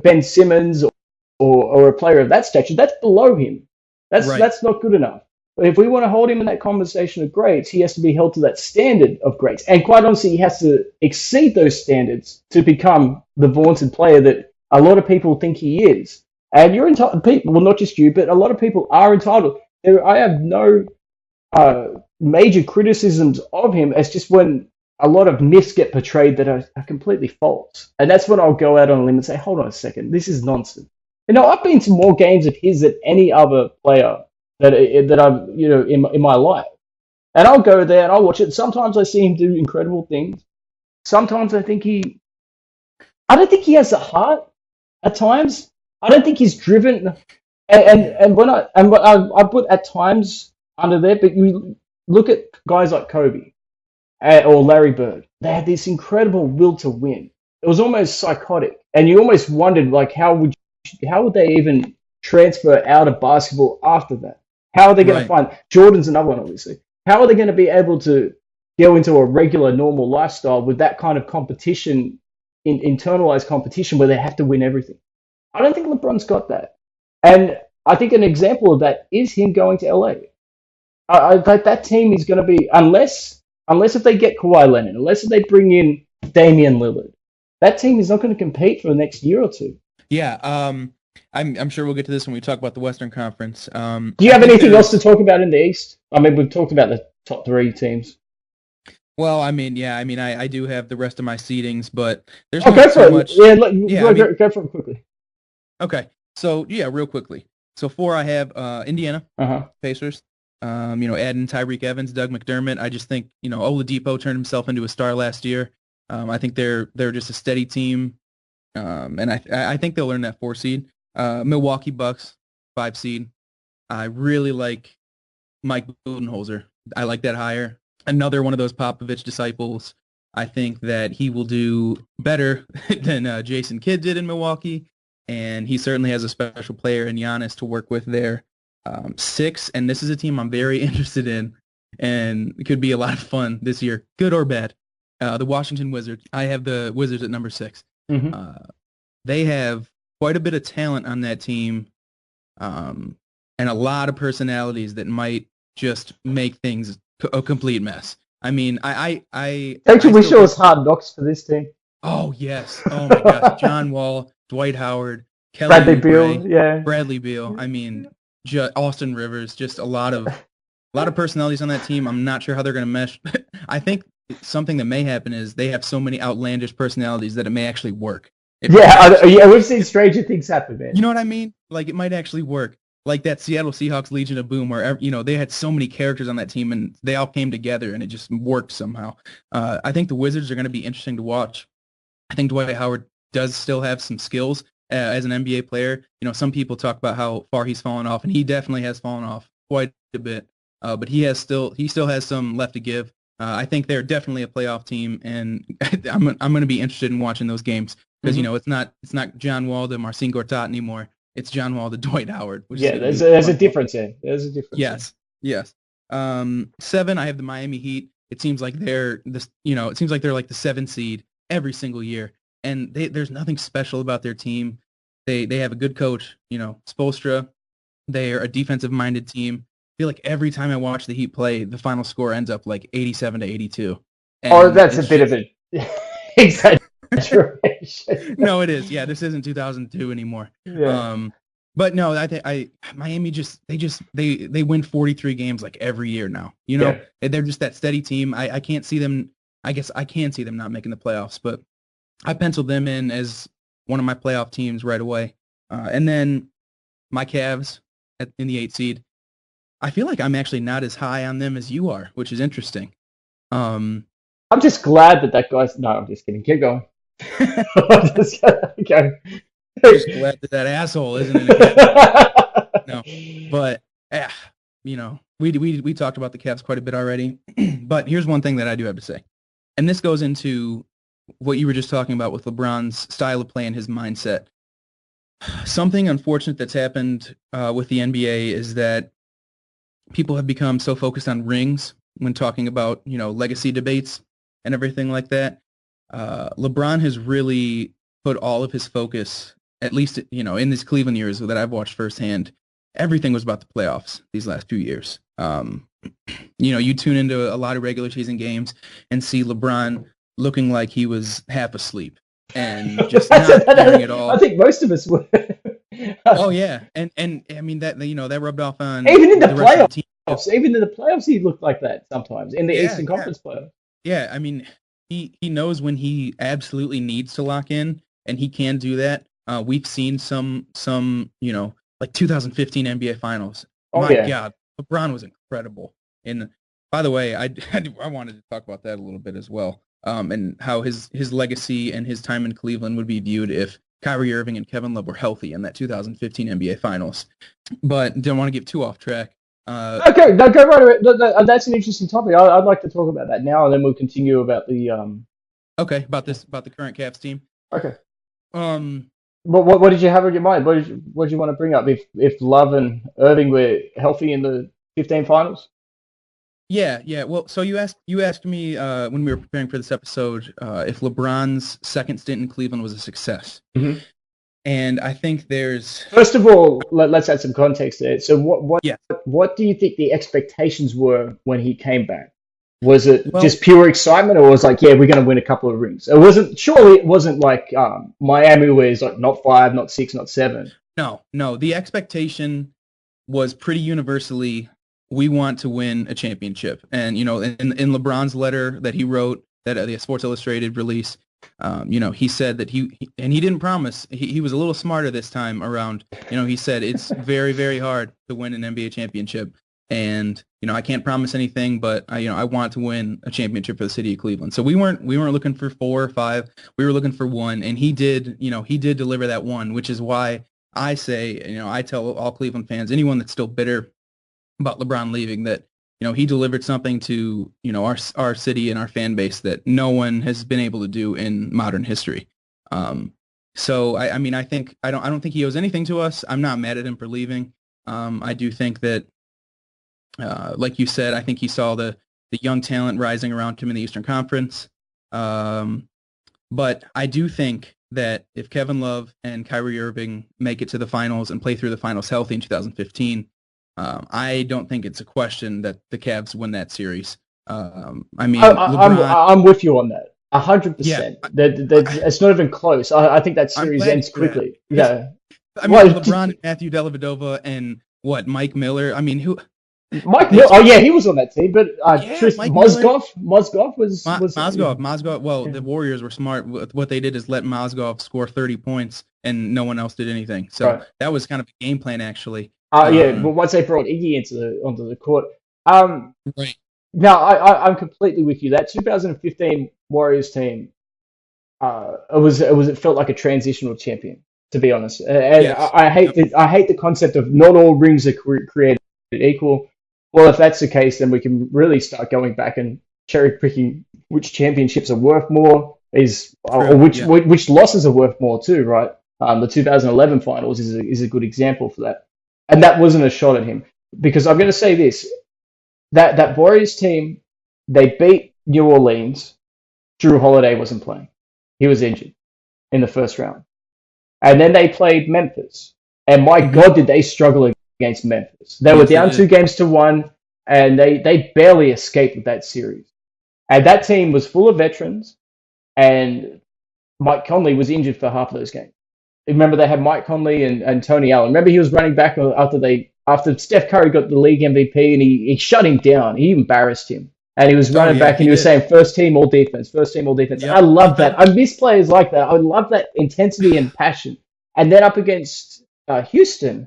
Ben Simmons or a player of that stature. That's below him. That's not good enough. But if we want to hold him in that conversation of greats, he has to be held to that standard of greats. And quite honestly, he has to exceed those standards to become the vaunted player that a lot of people think he is. And you're entitled, people, well, not just you, but a lot of people are entitled. I have no major criticisms of him. It's just when a lot of myths get portrayed that are completely false. And that's when I'll go out on a limb and say, hold on a second, this is nonsense. I've been to more games of his than any other player that I've, in my life. And I'll go there and I'll watch it. Sometimes I see him do incredible things. Sometimes I don't think he has the heart at times. I don't think he's driven. And when I put at times under there, but you look at guys like Kobe or Larry Bird, they had this incredible will to win. It was almost psychotic. And you almost wondered, like, how would they even transfer out of basketball after that? How are they going to find Jordan's another one, obviously. How are they going to be able to go into a regular, normal lifestyle with that kind of competition, internalized competition where they have to win everything? I don't think LeBron's got that. And I think an example of that is him going to LA. That team is going to be, unless if they get Kawhi Leonard, unless if they bring in Damian Lillard, that team is not going to compete for the next year or two. Yeah, I'm sure we'll get to this when we talk about the Western Conference. Do you have anything else to talk about in the East? I mean, we've talked about the top three teams. Well, I do have the rest of my seedings, but there's not so so much. Go for it quickly. Okay, so real quickly. So 4, I have Indiana Pacers. Adding Tyreek Evans, Doug McDermott. I just think Oladipo turned himself into a star last year. I think they're just a steady team. And I think they'll earn that 4 seed. Milwaukee Bucks, 5 seed. I really like Mike Budenholzer. I like that hire. Another one of those Popovich disciples. I think that he will do better than Jason Kidd did in Milwaukee, and he certainly has a special player in Giannis to work with there. 6, and this is a team I'm very interested in, and it could be a lot of fun this year, good or bad. The Washington Wizards. I have the Wizards at number 6. Mm-hmm. They have quite a bit of talent on that team, and a lot of personalities that might just make things a complete mess. I mean, don't you wish it was Hard Knocks for this team? Oh yes! Oh my gosh! John Wall, Dwight Howard, Kelly Bradley Oubre, Beal, Bradley Beal. I mean, Austin Rivers. Just a lot of personalities on that team. I'm not sure how they're going to mesh. I think something that may happen is they have so many outlandish personalities that it may actually work. We've seen stranger things happen, man. You know what I mean? Like, it might actually work. Like that Seattle Seahawks Legion of Boom, where they had so many characters on that team and they all came together and it just worked somehow. I think the Wizards are going to be interesting to watch. I think Dwight Howard does still have some skills as an NBA player. Some people talk about how far he's fallen off, and he definitely has fallen off quite a bit. But he still has some left to give. I think they're definitely a playoff team, and I'm going to be interested in watching those games because it's not John Wall to Marcin Gortat anymore. It's John Wall to Dwight Howard. There's a difference there. There's a difference. Yes. 7, I have the Miami Heat. It seems like they're like the 7 seed every single year, and there's nothing special about their team. They have a good coach, Spoelstra. They are a defensive-minded team. feel like every time I watch the Heat play, the final score ends up like 87-82. Oh, And that's a it's bit of an exaggeration. no, it is. Yeah, this isn't 2002 anymore. Yeah. But no, I think Miami they win 43 games like every year now. You know, they're just that steady team. I can't see them. I guess I can see them not making the playoffs, but I penciled them in as one of my playoff teams right away. And then my Cavs in the 8th seed. I feel like I'm actually not as high on them as you are, which is interesting. I'm just glad that guy's. No, I'm just kidding. Keep going. Okay. Just glad that asshole isn't in it. No, but you know, we talked about the Cavs quite a bit already. But here's one thing that I do have to say, and this goes into what you were just talking about with LeBron's style of play and his mindset. Something unfortunate that's happened with the NBA is that people have become so focused on rings when talking about, you know, legacy debates and everything like that. LeBron has really put all of his focus, at least, you know, in these Cleveland years that I've watched firsthand, everything was about the playoffs these last few years. You know, you tune into a lot of regular season games and see LeBron looking like he was half asleep and just not caring at all. I think most of us were. Oh yeah, and I mean that, you know, that rubbed off on even in the rest of the playoffs. team. Even in the playoffs, he looked like that sometimes in the Eastern Conference playoffs. Yeah, I mean, he knows when he absolutely needs to lock in, and he can do that. We've seen some you know, like 2015 NBA Finals. Oh, My yeah. God, LeBron was incredible. And by the way, I wanted to talk about that a little bit as well, and how his legacy and his time in Cleveland would be viewed if Kyrie Irving and Kevin Love were healthy in that 2015 NBA Finals. But don't want to get too off track. Okay, no, go right away. That's an interesting topic. I'd like to talk about that now, and then we'll continue about the. Okay, about the current Cavs team. Okay. Um, What did you have in your mind? What did you want to bring up? If Love and Irving were healthy in the 15 finals? Yeah. Well, so you asked me when we were preparing for this episode if LeBron's second stint in Cleveland was a success. Mm-hmm. And I think there's... First of all, let's add some context there. So what do you think the expectations were when he came back? Was it just pure excitement, or was it like, yeah, we're going to win a couple of rings? Surely it wasn't like Miami, where it's like not 5, not 6, not 7. No. The expectation was pretty universally, we want to win a championship. And, you know, in LeBron's letter that he wrote, that the Sports Illustrated release, you know, he said that he didn't promise. He was a little smarter this time around. You know, he said it's very, very hard to win an NBA championship. And, you know, I can't promise anything, but I want to win a championship for the city of Cleveland. So we weren't looking for 4 or 5. We were looking for 1, and he did deliver that 1, which is why I say, you know, I tell all Cleveland fans, anyone that's still bitter about LeBron leaving, that, you know, he delivered something to, you know, our city and our fan base that no one has been able to do in modern history. So I mean, I don't think he owes anything to us. I'm not mad at him for leaving. I do think that, like you said, I think he saw the young talent rising around him in the Eastern Conference. But I do think that if Kevin Love and Kyrie Irving make it to the finals and play through the finals healthy in 2015, I don't think it's a question that the Cavs win that series. I mean, I'm with you on that, 100%. Yeah, it's not even close. I think that series ends quickly. Yeah. I mean, LeBron, Matthew Dellavedova, and Mike Miller. I mean, who? Mike Miller. Oh yeah, he was on that team. But Mozgov was Mozgov. Well, the Warriors were smart. What they did is let Mozgov score 30 points, and no one else did anything. So that was kind of a game plan, actually. Yeah, but once they brought Iggy onto the court, right. No, I'm completely with you. That 2015 Warriors team, it felt like a transitional champion, to be honest. And yes. I hate the concept of not all rings are created equal. Well, if that's the case, then we can really start going back and cherry picking which championships are worth more, or which losses are worth more too, right? The 2011 finals is a good example for that. And that wasn't a shot at him, because I'm going to say this, that Warriors team, they beat New Orleans. Drew Holiday wasn't playing. He was injured in the first round. And then they played Memphis. And my God, did they struggle against Memphis. They were down 2-1, and they barely escaped with that series. And that team was full of veterans, and Mike Conley was injured for half of those games. Remember, they had Mike Conley and Tony Allen. Remember, he was running back after Steph Curry got the league MVP, and he shut him down. He embarrassed him. And he was running back, and he was saying, first team, all defense, first team, all defense. Yep. I love that. I miss players like that. I love that intensity and passion. And then up against Houston,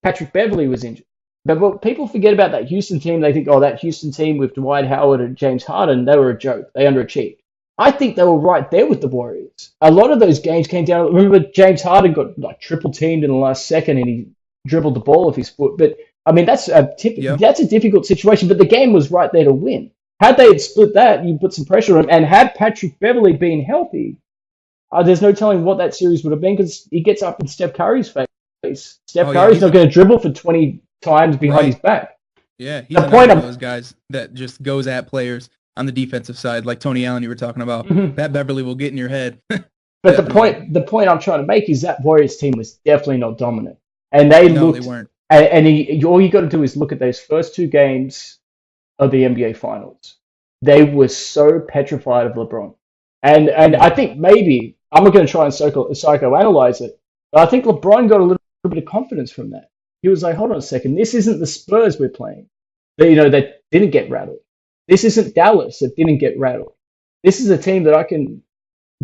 Patrick Beverley was injured. But what people forget about that Houston team, they think, that Houston team with Dwight Howard and James Harden, they were a joke. They underachieved. I think they were right there with the Warriors. A lot of those games came down. Remember, James Harden got triple teamed in the last second, and he dribbled the ball off his foot. But I mean, that's a difficult situation. But the game was right there to win. Had they split that, you put some pressure on him. And had Patrick Beverley been healthy, there's no telling what that series would have been, because he gets up in Steph Curry's face. Steph Curry's not going to dribble for 20 times behind his back. Yeah, he's one of those guys that just goes at players on the defensive side, like Tony Allen you were talking about. Mm-hmm. That Beverly will get in your head. But the point I'm trying to make is that Warriors team was definitely not dominant, and they weren't. And all you got to do is look at those first 2 games of the NBA Finals. They were so petrified of LeBron, and I think maybe I'm not going to try and psychoanalyze it, but I think LeBron got a little bit of confidence from that. He was like, hold on a second, this isn't the Spurs we're playing. That didn't get rattled. This isn't Dallas that didn't get rattled. This is a team that I can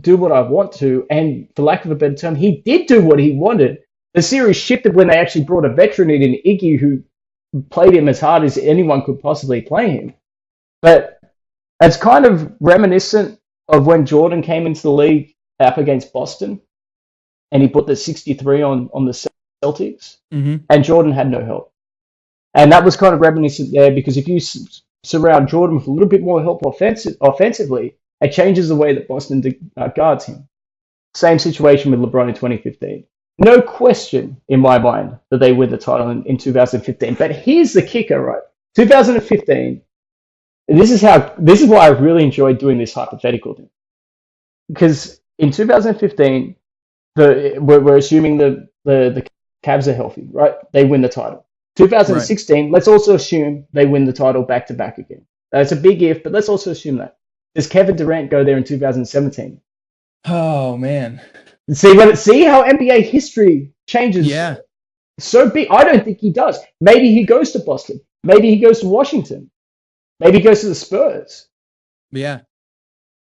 do what I want to, and for lack of a better term, he did do what he wanted. The series shifted when they actually brought a veteran in Iggy, who played him as hard as anyone could possibly play him. But it's kind of reminiscent of when Jordan came into the league up against Boston, and he put the 63 on the Celtics, and Jordan had no help. And that was kind of reminiscent there, because if you surround Jordan with a little bit more help offensively, it changes the way that Boston guards him. Same situation with LeBron in 2015. No question in my mind that they win the title in 2015. But here's the kicker, right? 2015, and this is why I really enjoyed doing this hypothetical thing. Because in 2015, we're assuming the Cavs are healthy, right? They win the title. 2016, Let's also assume they win the title back-to-back again. That's a big if, but let's also assume that. Does Kevin Durant go there in 2017? Oh, man. See how NBA history changes? Yeah. So big. I don't think he does. Maybe he goes to Boston. Maybe he goes to Washington. Maybe he goes to the Spurs. Yeah.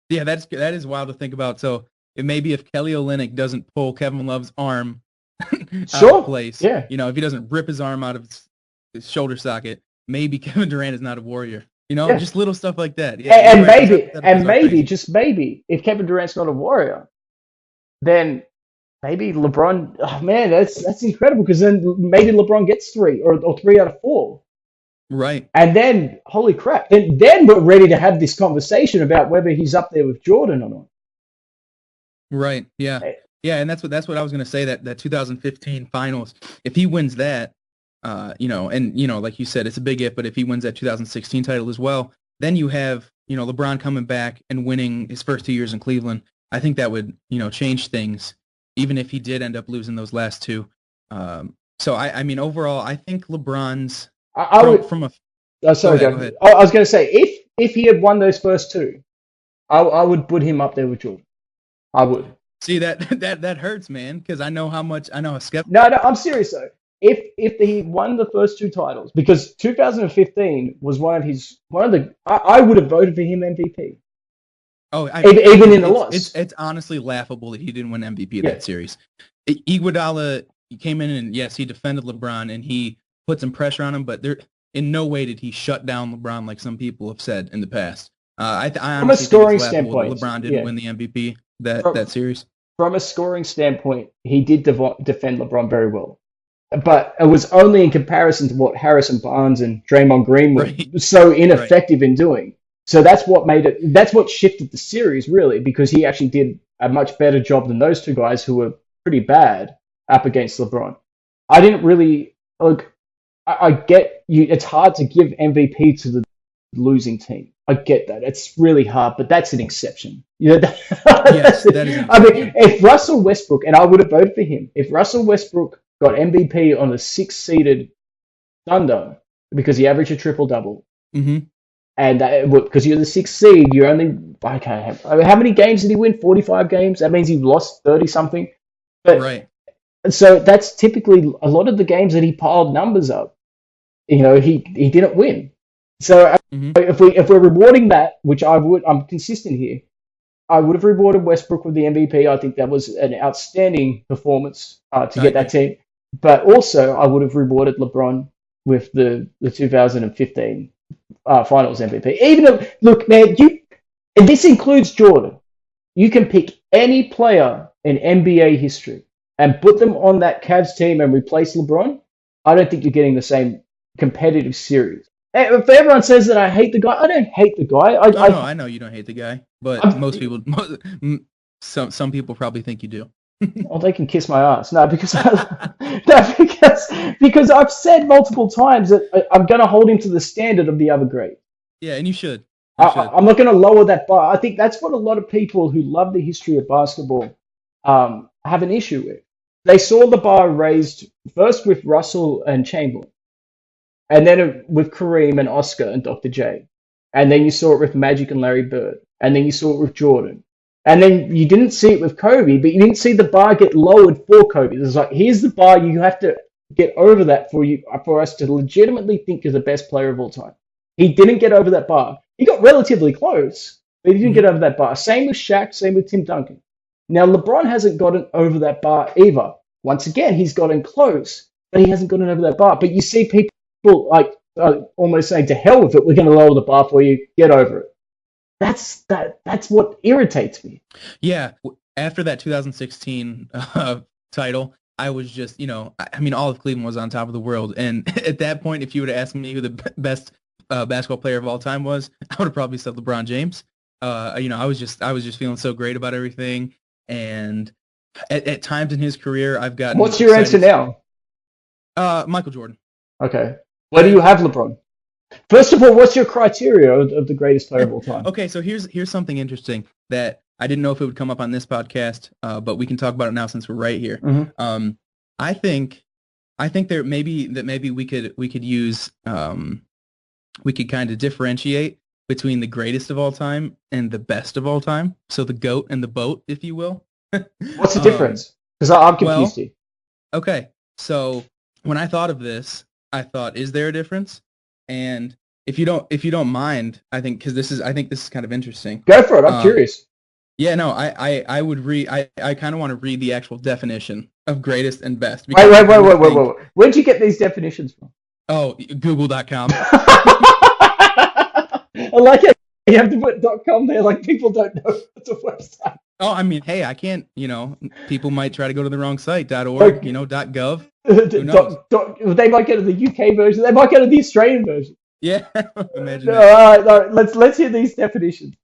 Yeah, that is wild to think about. So it may be if Kelly Olynyk doesn't pull Kevin Love's arm out of place. Yeah. If he doesn't rip his arm out of his shoulder socket, maybe Kevin Durant is not a Warrior. Just little stuff like that. Yeah, and maybe, just maybe, if Kevin Durant's not a Warrior, then maybe LeBron. Oh man, that's incredible, because then maybe LeBron gets 3 or 3 out of 4. Right. And then, holy crap, then we're ready to have this conversation about whether he's up there with Jordan or not. Right. Yeah. Yeah, and that's what I was going to say, that 2015 finals, if he wins that, like you said, it's a big if, but if he wins that 2016 title as well, then you have, LeBron coming back and winning his first 2 years in Cleveland. I think that would, change things, even if he did end up losing those last 2. So I mean, overall, I think LeBron's I was going to say, if he had won those first 2, I would put him up there with Jordan. I would. See, that hurts, man, because I know how skeptical. No, I'm serious though. If he won the first 2 titles, because 2015 was I would have voted for him MVP. Oh, even in the loss, it's honestly laughable that he didn't win MVP that series. Iguodala came in and yes, he defended LeBron and he put some pressure on him, but in no way did he shut down LeBron like some people have said in the past. I from a scoring standpoint, LeBron didn't win the MVP that series. From a scoring standpoint, he did defend LeBron very well. But it was only in comparison to what Harrison Barnes and Draymond Green were so ineffective in doing. So that's what shifted the series, really, because he actually did a much better job than those 2 guys who were pretty bad up against LeBron. I didn't really look. I get you. It's hard to give MVP to the losing team. I get that. It's really hard, but that's an exception. Yes, that is. I mean, if Russell Westbrook, and I would have voted for him, if Russell Westbrook got MVP on a 6-seeded Thunder because he averaged a triple-double. Mm-hmm. And because you're the sixth seed, you're only, okay, how many games did he win? 45 games? That means he lost 30-something. But Right. so that's typically a lot of the games that he piled numbers up. He didn't win. So Mm-hmm. if we're rewarding that, which I'm consistent here. I would have rewarded Westbrook with the MVP. I think that was an outstanding performance to I get that agree. team. But also, I would have rewarded LeBron with the 2015 Finals MVP. Even if, look, man, and this includes Jordan. You can pick any player in NBA history and put them on that Cavs team and replace LeBron. I don't think you're getting the same competitive series. And if everyone says that I hate the guy, I don't hate the guy. No, I know you don't hate the guy, but most people, some people probably think you do. Well, they can kiss my ass. No, because I've said multiple times that I'm going to hold him to the standard of the other great. Yeah, and you should. You should. I'm not going to lower that bar. I think that's what a lot of people who love the history of basketball have an issue with. They saw the bar raised first with Russell and Chamberlain, and then with Kareem and Oscar and Dr. J. And then you saw it with Magic and Larry Bird. And then you saw it with Jordan. And then you didn't see it with Kobe, but you didn't see the bar get lowered for Kobe. It's like, here's the bar, you have to get over that for us to legitimately think you're the best player of all time. He didn't get over that bar. He got relatively close, but he didn't get over that bar. Same with Shaq, same with Tim Duncan. Now, LeBron hasn't gotten over that bar either. Once again, he's gotten close, but he hasn't gotten over that bar. But you see people like almost saying, to hell with it, we're going to lower the bar for you, get over it. That's what irritates me. Yeah, after that 2016 title, I was just, I mean, all of Cleveland was on top of the world. And at that point, if you would have asked me who the best basketball player of all time was, I would have probably said LeBron James. I was just feeling so great about everything. And at times in his career, I've gotten. What's your answer now? Michael Jordan. Okay. Where do you have LeBron? First of all, what's your criteria of the greatest player of all time? Okay, so here's something interesting that I didn't know if it would come up on this podcast, but we can talk about it now since we're right here. Mm-hmm. I think maybe we could use we could kind of differentiate between the greatest of all time and the best of all time. So the GOAT and the BOAT, if you will. What's the difference? Because I'm confused here. Okay, so when I thought of this, I thought, is there a difference? And if you don't mind, I think this is kind of interesting. Go for it. I'm curious. Yeah, no, I would read. I kind of want to read the actual definition of greatest and best. Wait. Where'd you get these definitions from? Oh, Google.com. I like it. You have to put .com there, like people don't know it's a website. Oh, I mean, hey, I can't. People might try to go to the wrong site. .org. .gov. Who knows? They might go to the UK version. They might go to the Australian version. Yeah, imagine. All right, let's hear these definitions.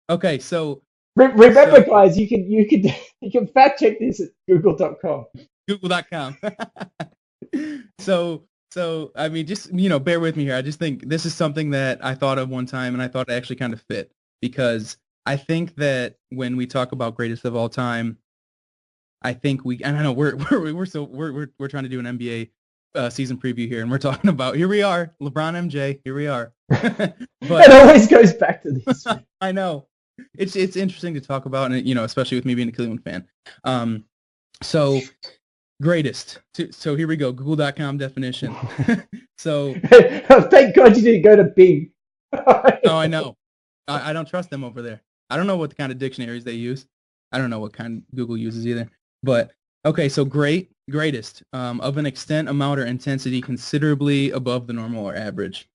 Okay, so remember, guys, you can fact check this at Google.com. Google.com. So I mean, just bear with me here. I just think this is something that I thought of one time, and I thought it actually kind of fit, because I think that when we talk about greatest of all time, I think I know we're trying to do an NBA season preview here, and we're talking about, here we are, LeBron, MJ, here we are. But it always goes back to this. I know it's interesting to talk about, and especially with me being a Cleveland fan. So greatest. So here we go. Google.com definition. So thank God you didn't go to Bing. Oh, I know. I don't trust them over there. I don't know what kind of dictionaries they use. I don't know what kind Google uses either. But okay, so greatest of an extent, amount, or intensity considerably above the normal or average.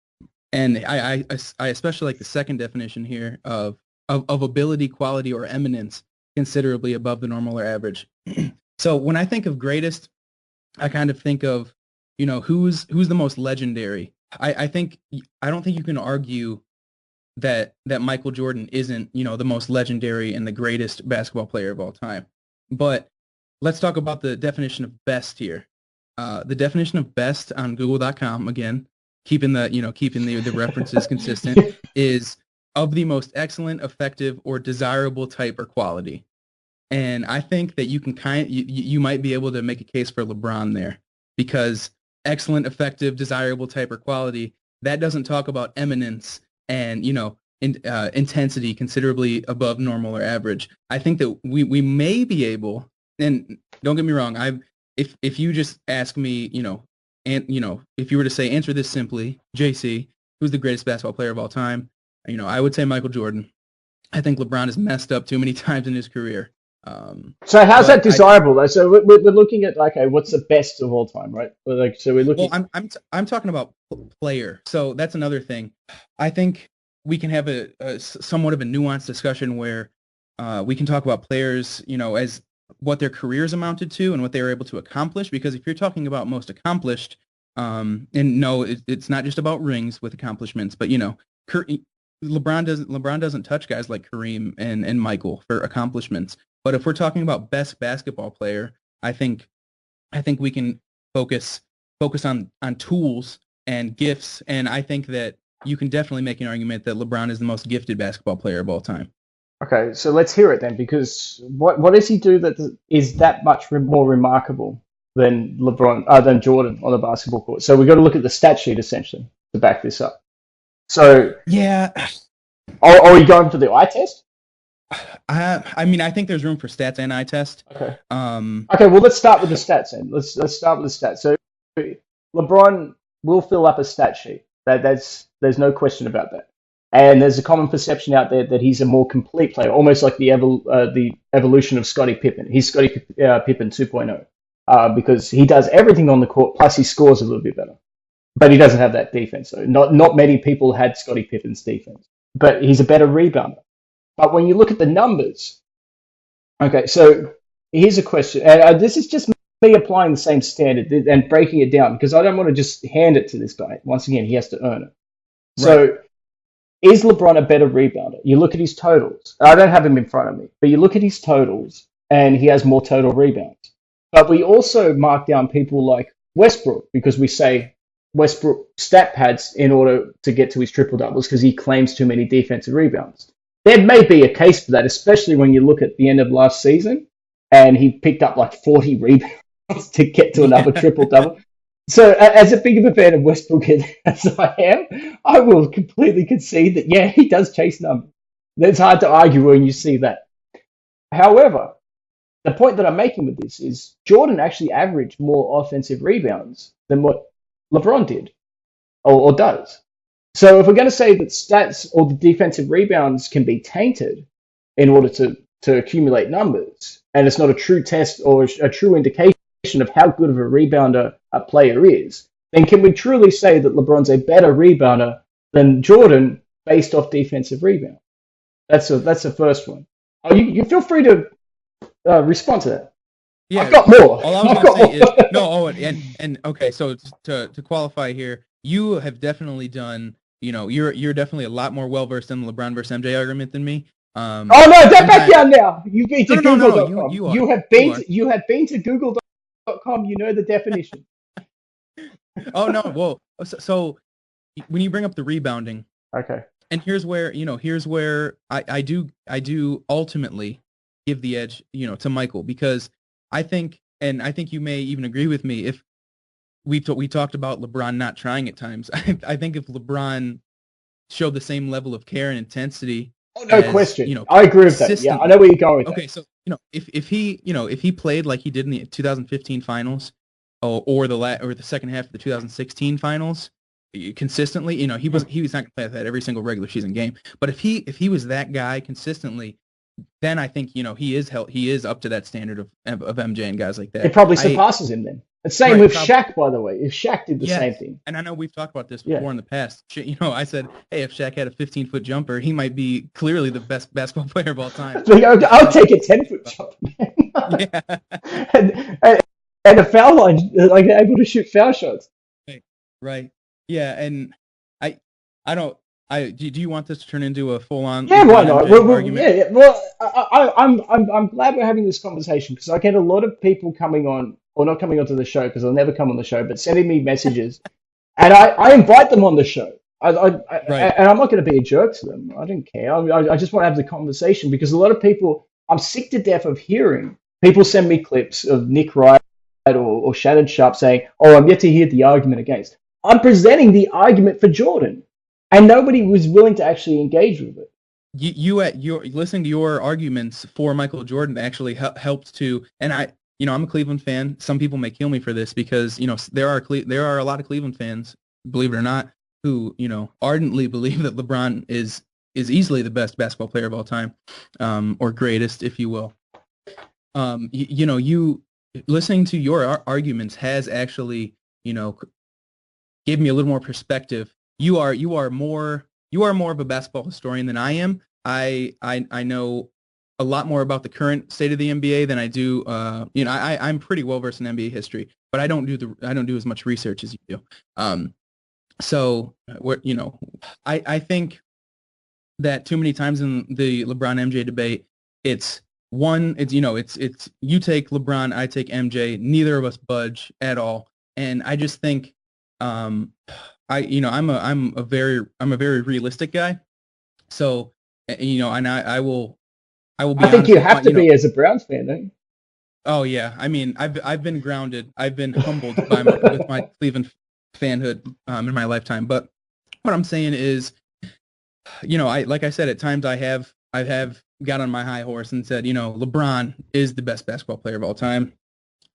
And I especially like the second definition here of ability, quality, or eminence considerably above the normal or average. So when I think of greatest, I kind of think of, who's the most legendary. I don't think you can argue that Michael Jordan isn't, the most legendary and the greatest basketball player of all time. But let's talk about the definition of best here. The definition of best on Google.com, again, keeping the references consistent, is of the most excellent, effective, or desirable type or quality. And I think that you can you might be able to make a case for LeBron there, because excellent, effective, desirable type or quality, that doesn't talk about eminence and, intensity considerably above normal or average. I think that we may be able, and don't get me wrong, if you just ask me, if you were to say, answer this simply, JC, who's the greatest basketball player of all time? I would say Michael Jordan. I think LeBron has messed up too many times in his career. So how's that desirable though? So we're looking at okay, what's the best of all time, right? So we're looking. Well, I'm talking about player. So that's another thing. I think we can have a somewhat of a nuanced discussion where we can talk about players, as what their careers amounted to and what they were able to accomplish. Because if you're talking about most accomplished, and no, it's not just about rings with accomplishments, but LeBron doesn't touch guys like Kareem and Michael for accomplishments. But if we're talking about best basketball player, I think we can focus on tools and gifts, and I think that you can definitely make an argument that LeBron is the most gifted basketball player of all time. Okay, so let's hear it then, because what does he do that is that much more remarkable than than Jordan on the basketball court? So we've got to look at the stat sheet essentially to back this up. So yeah, are we going for the eye test? I think there's room for stats and eye test. Okay. Okay. Well, let's start with the stats then. Let's start with the stats. So LeBron will fill up a stat sheet. There's no question about that. And there's a common perception out there that he's a more complete player, almost like the evolution of Scottie Pippen. He's Scottie Pippen 2.0 because he does everything on the court, plus he scores a little bit better. But he doesn't have that defense. So not many people had Scottie Pippen's defense. But he's a better rebounder. But when you look at the numbers, okay, so here's a question. And this is just me applying the same standard and breaking it down because I don't want to just hand it to this guy. Once again, he has to earn it. Right. So is LeBron a better rebounder? You look at his totals. I don't have him in front of me, but you look at his totals and he has more total rebounds. But we also mark down people like Westbrook because we say Westbrook stat pads in order to get to his triple doubles because he claims too many defensive rebounds. There may be a case for that, especially when you look at the end of last season and he picked up like 40 rebounds to get to another triple-double. So as a big of a fan of Westbrook as I am, I will completely concede that, yeah, he does chase numbers. It's hard to argue when you see that. However, the point that I'm making with this is Jordan actually averaged more offensive rebounds than what LeBron did or does. So if we're going to say that stats or the defensive rebounds can be tainted in order to accumulate numbers, and it's not a true test or a true indication of how good of a rebounder a player is, then can we truly say that LeBron's a better rebounder than Jordan based off defensive rebound? That's the first one. Oh, you feel free to respond to that. Yeah, I've got more. All I was going to say is no. And okay, so to qualify here, you have definitely done. You're definitely a lot more well versed in the LeBron versus MJ argument than me. Oh no, don't back down now. You've been to Google.com. You have been to Google.com. You know the definition. Oh no, well, so when you bring up the rebounding, okay, and here's where I do ultimately give the edge, to Michael because I think you may even agree with me if. We talked about LeBron not trying at times. I think if LeBron showed the same level of care and intensity, question. I agree with that. Yeah, I know where you're going with that. Okay, so if he played like he did in the 2015 finals, or the second half of the 2016 finals consistently, he was not going to play that every single regular season game. But if he was that guy consistently, then I think he is up to that standard of MJ and guys like that. It probably surpasses him then. The same with Shaq, by the way. If Shaq did the same thing. And I know we've talked about this before in the past. I said, hey, if Shaq had a 15-foot jumper, he might be clearly the best basketball player of all time. I'll take a 10-foot jumper. Yeah. and a foul line, like able to shoot foul shots. Right. Yeah, and I don't. Do you want this to turn into a full-on? Yeah, why not? Argument? Yeah. Well, I'm glad we're having this conversation because I get a lot of people coming on. Or not coming onto the show because I'll never come on the show, but sending me messages, and I invite them on the show. And I'm not going to be a jerk to them. I don't care. I just want to have the conversation because a lot of people, I'm sick to death of hearing people send me clips of Nick Wright or Shannon Sharp saying, "Oh, I'm yet to hear the argument against." I'm presenting the argument for Jordan, and nobody was willing to actually engage with it. You're listening to your arguments for Michael Jordan actually helped to, and I'm a Cleveland fan. Some people may kill me for this because there are a lot of Cleveland fans, believe it or not, who ardently believe that LeBron is easily the best basketball player of all time, or greatest, if you will. You listening to your arguments has actually gave me a little more perspective. You are more of a basketball historian than I am. I know a lot more about the current state of the NBA than I do. I'm pretty well versed in NBA history, but I don't do as much research as you do. I think that too many times in the LeBron MJ debate, it's you take LeBron, I take MJ, neither of us budge at all, and I just think I'm a very realistic guy, so and I will be. I think you have to be as a Browns fan, don't you? Oh yeah, I mean I've been grounded, I've been humbled with my Cleveland fanhood in my lifetime. But what I'm saying is, like I said, at times I have got on my high horse and said, LeBron is the best basketball player of all time.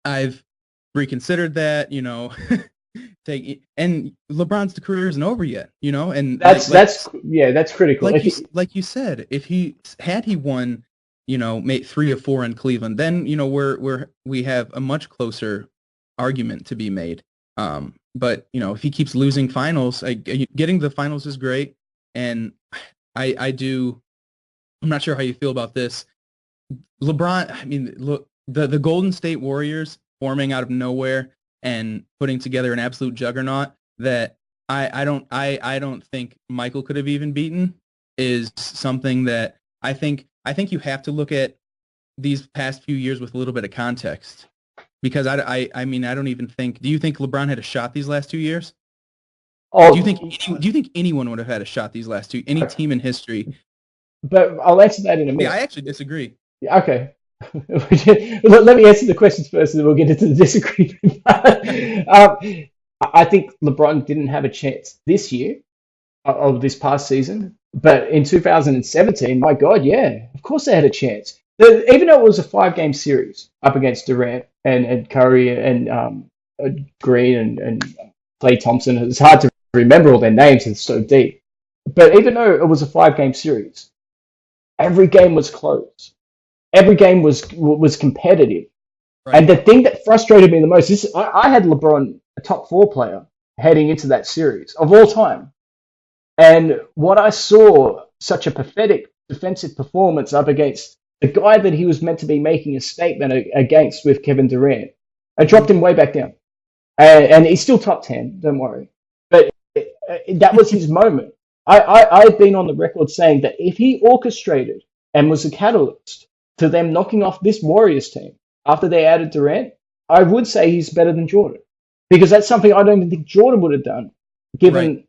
I've reconsidered that, and LeBron's career isn't over yet, and that's critical. Like you said, if he won, made 3 or 4 in Cleveland, then we have a much closer argument to be made. But if he keeps losing finals, getting the finals is great, and I'm not sure how you feel about this. LeBron, I mean, look, the Golden State Warriors forming out of nowhere and putting together an absolute juggernaut that I don't think Michael could have even beaten is something that I think you have to look at these past few years with a little bit of context, because I mean, I don't even think. Do you think LeBron had a shot these last 2 years? Oh, do you think anyone would have had a shot these last 2? Any team in history? But I'll answer that in a minute. Yeah, I actually disagree. Okay. Let me answer the questions first, and then we'll get into the disagreement. I think LeBron didn't have a chance this year, of this past season, but in 2017, my God, yeah, of course they had a chance. Even though it was a 5-game series up against Durant and Curry and Green and Klay Thompson, it's hard to remember all their names, it's so deep. But even though it was a 5-game series, every game was close. Every game was competitive. Right. And the thing that frustrated me the most is I had LeBron a top 4 player heading into that series of all time. And what I saw, such a pathetic defensive performance up against the guy that he was meant to be making a statement against with Kevin Durant, I dropped him way back down. And he's still top 10, don't worry. But that was his moment. I've been on the record saying that if he orchestrated and was a catalyst to them knocking off this Warriors team after they added Durant, I would say he's better than Jordan. Because that's something I don't even think Jordan would have done. Given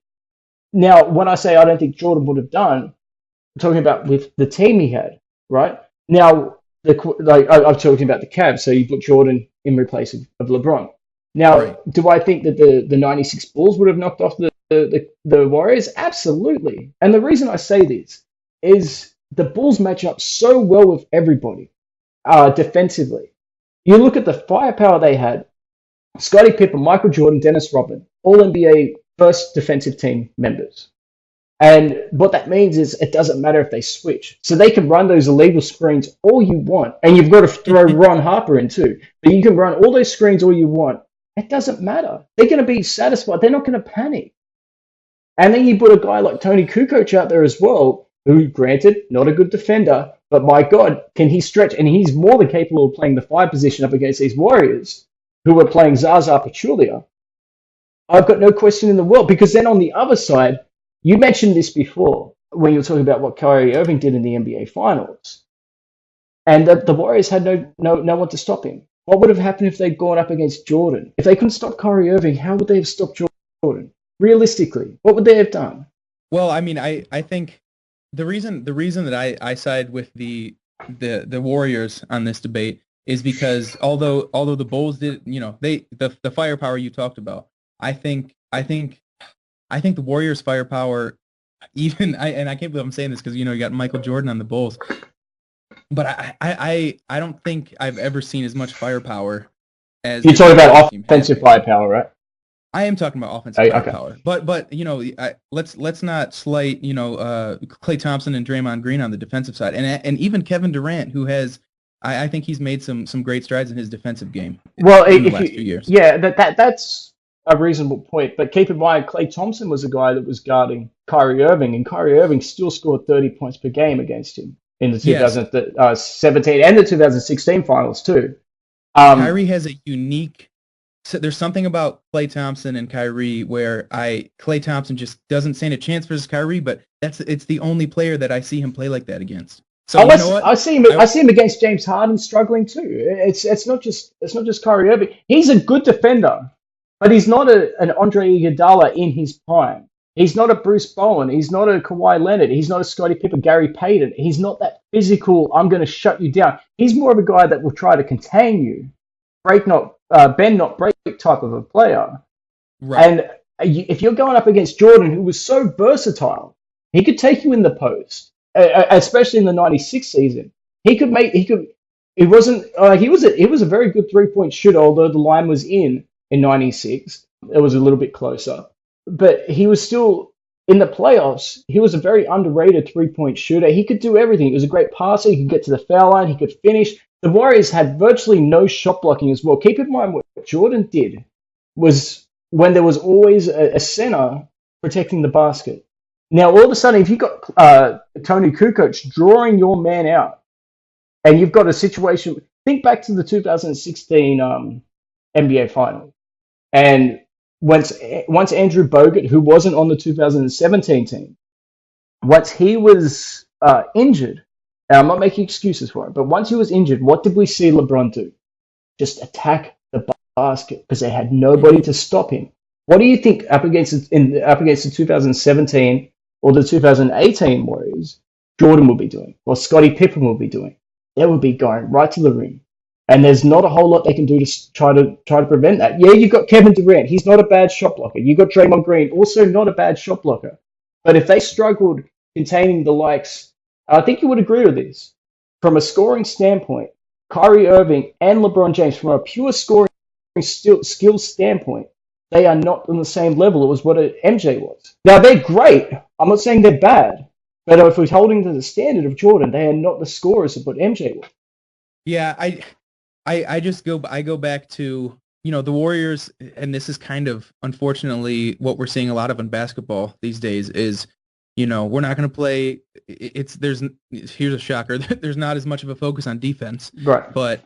Now, when I say I don't think Jordan would have done, I'm talking about with the team he had, right? Now, I'm talking about the Cavs, so you put Jordan in replace of LeBron. Now, do I think that the 96 Bulls would have knocked off the Warriors? Absolutely. And the reason I say this is the Bulls match up so well with everybody defensively. You look at the firepower they had: Scottie Pippen, Michael Jordan, Dennis Rodman, all NBA first defensive team members. And what that means is it doesn't matter if they switch. So they can run those illegal screens all you want. And you've got to throw Ron Harper in too. But you can run all those screens all you want. It doesn't matter. They're going to be satisfied. They're not going to panic. And then you put a guy like Tony Kukoc out there as well, who, granted, not a good defender, but my God, can he stretch? And he's more than capable of playing the 5 position up against these Warriors who are playing Zaza Pachulia. I've got no question in the world, because then on the other side, you mentioned this before when you were talking about what Kyrie Irving did in the NBA Finals, and the Warriors had no one to stop him. What would have happened if they'd gone up against Jordan? If they couldn't stop Kyrie Irving, how would they have stopped Jordan? Realistically, what would they have done? Well, I mean, I think the reason that I side with the Warriors on this debate is because although the Bulls did, the firepower you talked about, I think the Warriors' firepower, and I can't believe I'm saying this because you got Michael Jordan on the Bulls, but I don't think I've ever seen as much firepower as You're this talking Warriors about team has offensive right now. firepower, right? I am talking about offensive Okay. firepower, but let's not slight Klay Thompson and Draymond Green on the defensive side, and even Kevin Durant, who has I think he's made some great strides in his defensive game Well, in the last few years. yeah, that's a reasonable point. But keep in mind, Klay Thompson was a guy that was guarding Kyrie Irving, and Kyrie Irving still scored 30 points per game against him in the Yes, 2017 and the 2016 finals too. Kyrie has a unique. So there's something about Klay Thompson and Kyrie where Klay Thompson just doesn't stand a chance versus Kyrie, but it's the only player that I see him play like that against. So you know what? I see him against James Harden struggling too. It's not just Kyrie Irving. He's a good defender, but he's not an Andre Iguodala in his prime. He's not a Bruce Bowen. He's not a Kawhi Leonard. He's not a Scottie Pippen, Gary Payton. He's not that physical, I'm going to shut you down. He's more of a guy that will try to contain you, bend not break type of a player. Right. And if you're going up against Jordan, who was so versatile, he could take you in the post, especially in the '96 season. He was a very good 3-point shooter, although the line was in '96. It was a little bit closer, but he was still in the playoffs. He was a very underrated 3-point shooter. He could do everything. He was a great passer. He could get to the foul line. He could finish. The Warriors had virtually no shot blocking as well. Keep in mind what Jordan did was when there was always a center protecting the basket. Now, all of a sudden, if you've got Tony Kukoc drawing your man out, and you've got a situation, think back to the 2016 NBA Finals. And once Andrew Bogut, who wasn't on the 2017 team, once he was injured, and I'm not making excuses for it, but once he was injured, what did we see LeBron do? Just attack the basket because they had nobody to stop him. What do you think up against the 2017 or the 2018 Warriors, Jordan will be doing, or Scottie Pippen will be doing? They will be going right to the rim, and there's not a whole lot they can do to try to prevent that. Yeah, you've got Kevin Durant; he's not a bad shot blocker. You've got Draymond Green, also not a bad shot blocker. But if they struggled containing the likes, I think you would agree with this. From a scoring standpoint, Kyrie Irving and LeBron James, from a pure scoring skill standpoint, they are not on the same level as what MJ was. Now, they're great. I'm not saying they're bad. But if we're holding to the standard of Jordan, they are not the scorers of what MJ was. Yeah, I go back to, the Warriors, and this is kind of, unfortunately, what we're seeing a lot of in basketball these days is, we're not going to play. Here's a shocker. There's not as much of a focus on defense, right? But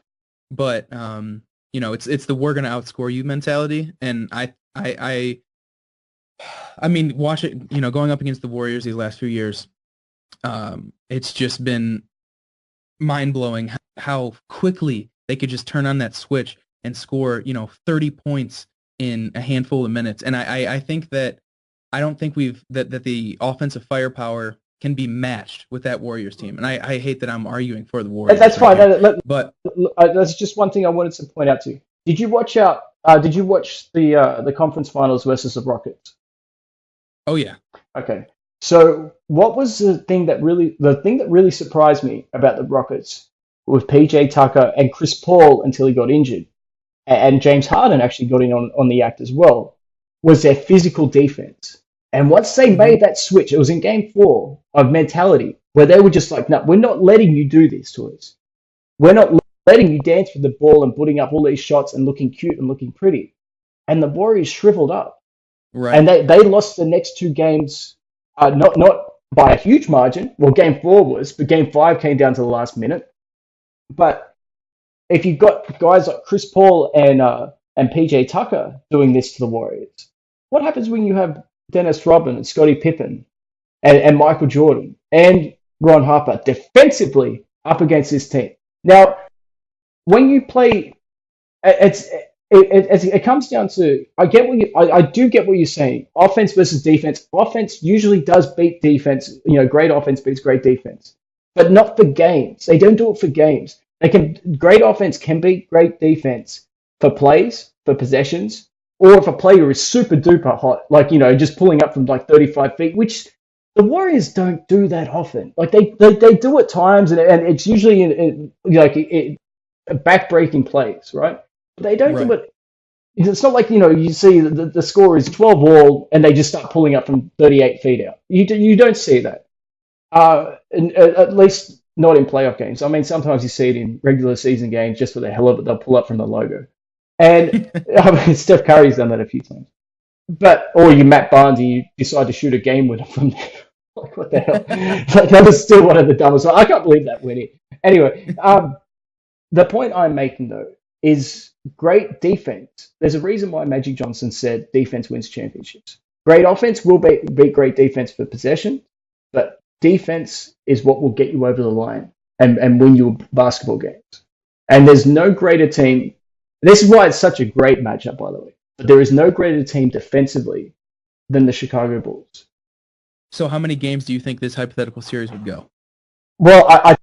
it's the we're going to outscore you mentality, and I mean, watch it. Going up against the Warriors these last few years, it's just been mind blowing how quickly they could just turn on that switch and score 30 points in a handful of minutes, and I think that. I don't think that the offensive firepower can be matched with that Warriors team, and I hate that I'm arguing for the Warriors. That's fine. But that's just one thing I wanted to point out to you. Did you watch the conference finals versus the Rockets? Oh yeah. Okay. So what was the thing that really surprised me about the Rockets with PJ Tucker and Chris Paul until he got injured, and James Harden actually got in on the act as well, was their physical defense. And once they made that switch, it was in game 4 of mentality, where they were just like, no, we're not letting you do this to us. We're not letting you dance with the ball and putting up all these shots and looking cute and looking pretty. And the Warriors shriveled up. Right. And they lost the next 2 games, not by a huge margin. Well, game 4 was, but game 5 came down to the last minute. But if you've got guys like Chris Paul and PJ Tucker doing this to the Warriors, what happens when you have Dennis Rodman and Scottie Pippen and Michael Jordan and Ron Harper defensively up against this team? Now, when you play, it comes down to, I do get what you're saying. Offense versus defense. Offense usually does beat defense. Great offense beats great defense, but not for games. They don't do it for games. Great offense can beat great defense for plays, for possessions, or if a player is super duper hot, like, just pulling up from like 35 feet, which the Warriors don't do that often. Like they do at times, and it's usually back-breaking plays, right? But they don't do it. It's not like, you see the score is 12 all and they just start pulling up from 38 feet out. You don't see that. At least not in playoff games. I mean, sometimes you see it in regular season games just for the hell of it. They'll pull up from the logo. And I mean, Steph Curry's done that a few times. Or you Matt Barnes, you decide to shoot a game winner from there. Like, what the hell? Like, that was still one of the dumbest. I can't believe that went in. Anyway, the point I'm making, though, is great defense. There's a reason why Magic Johnson said defense wins championships. Great offense will beat great defense for possession, but defense is what will get you over the line and win you basketball games. And there's no greater team. This is why it's such a great matchup, by the way. But there is no greater team defensively than the Chicago Bulls. So how many games do you think this hypothetical series would go? Well, I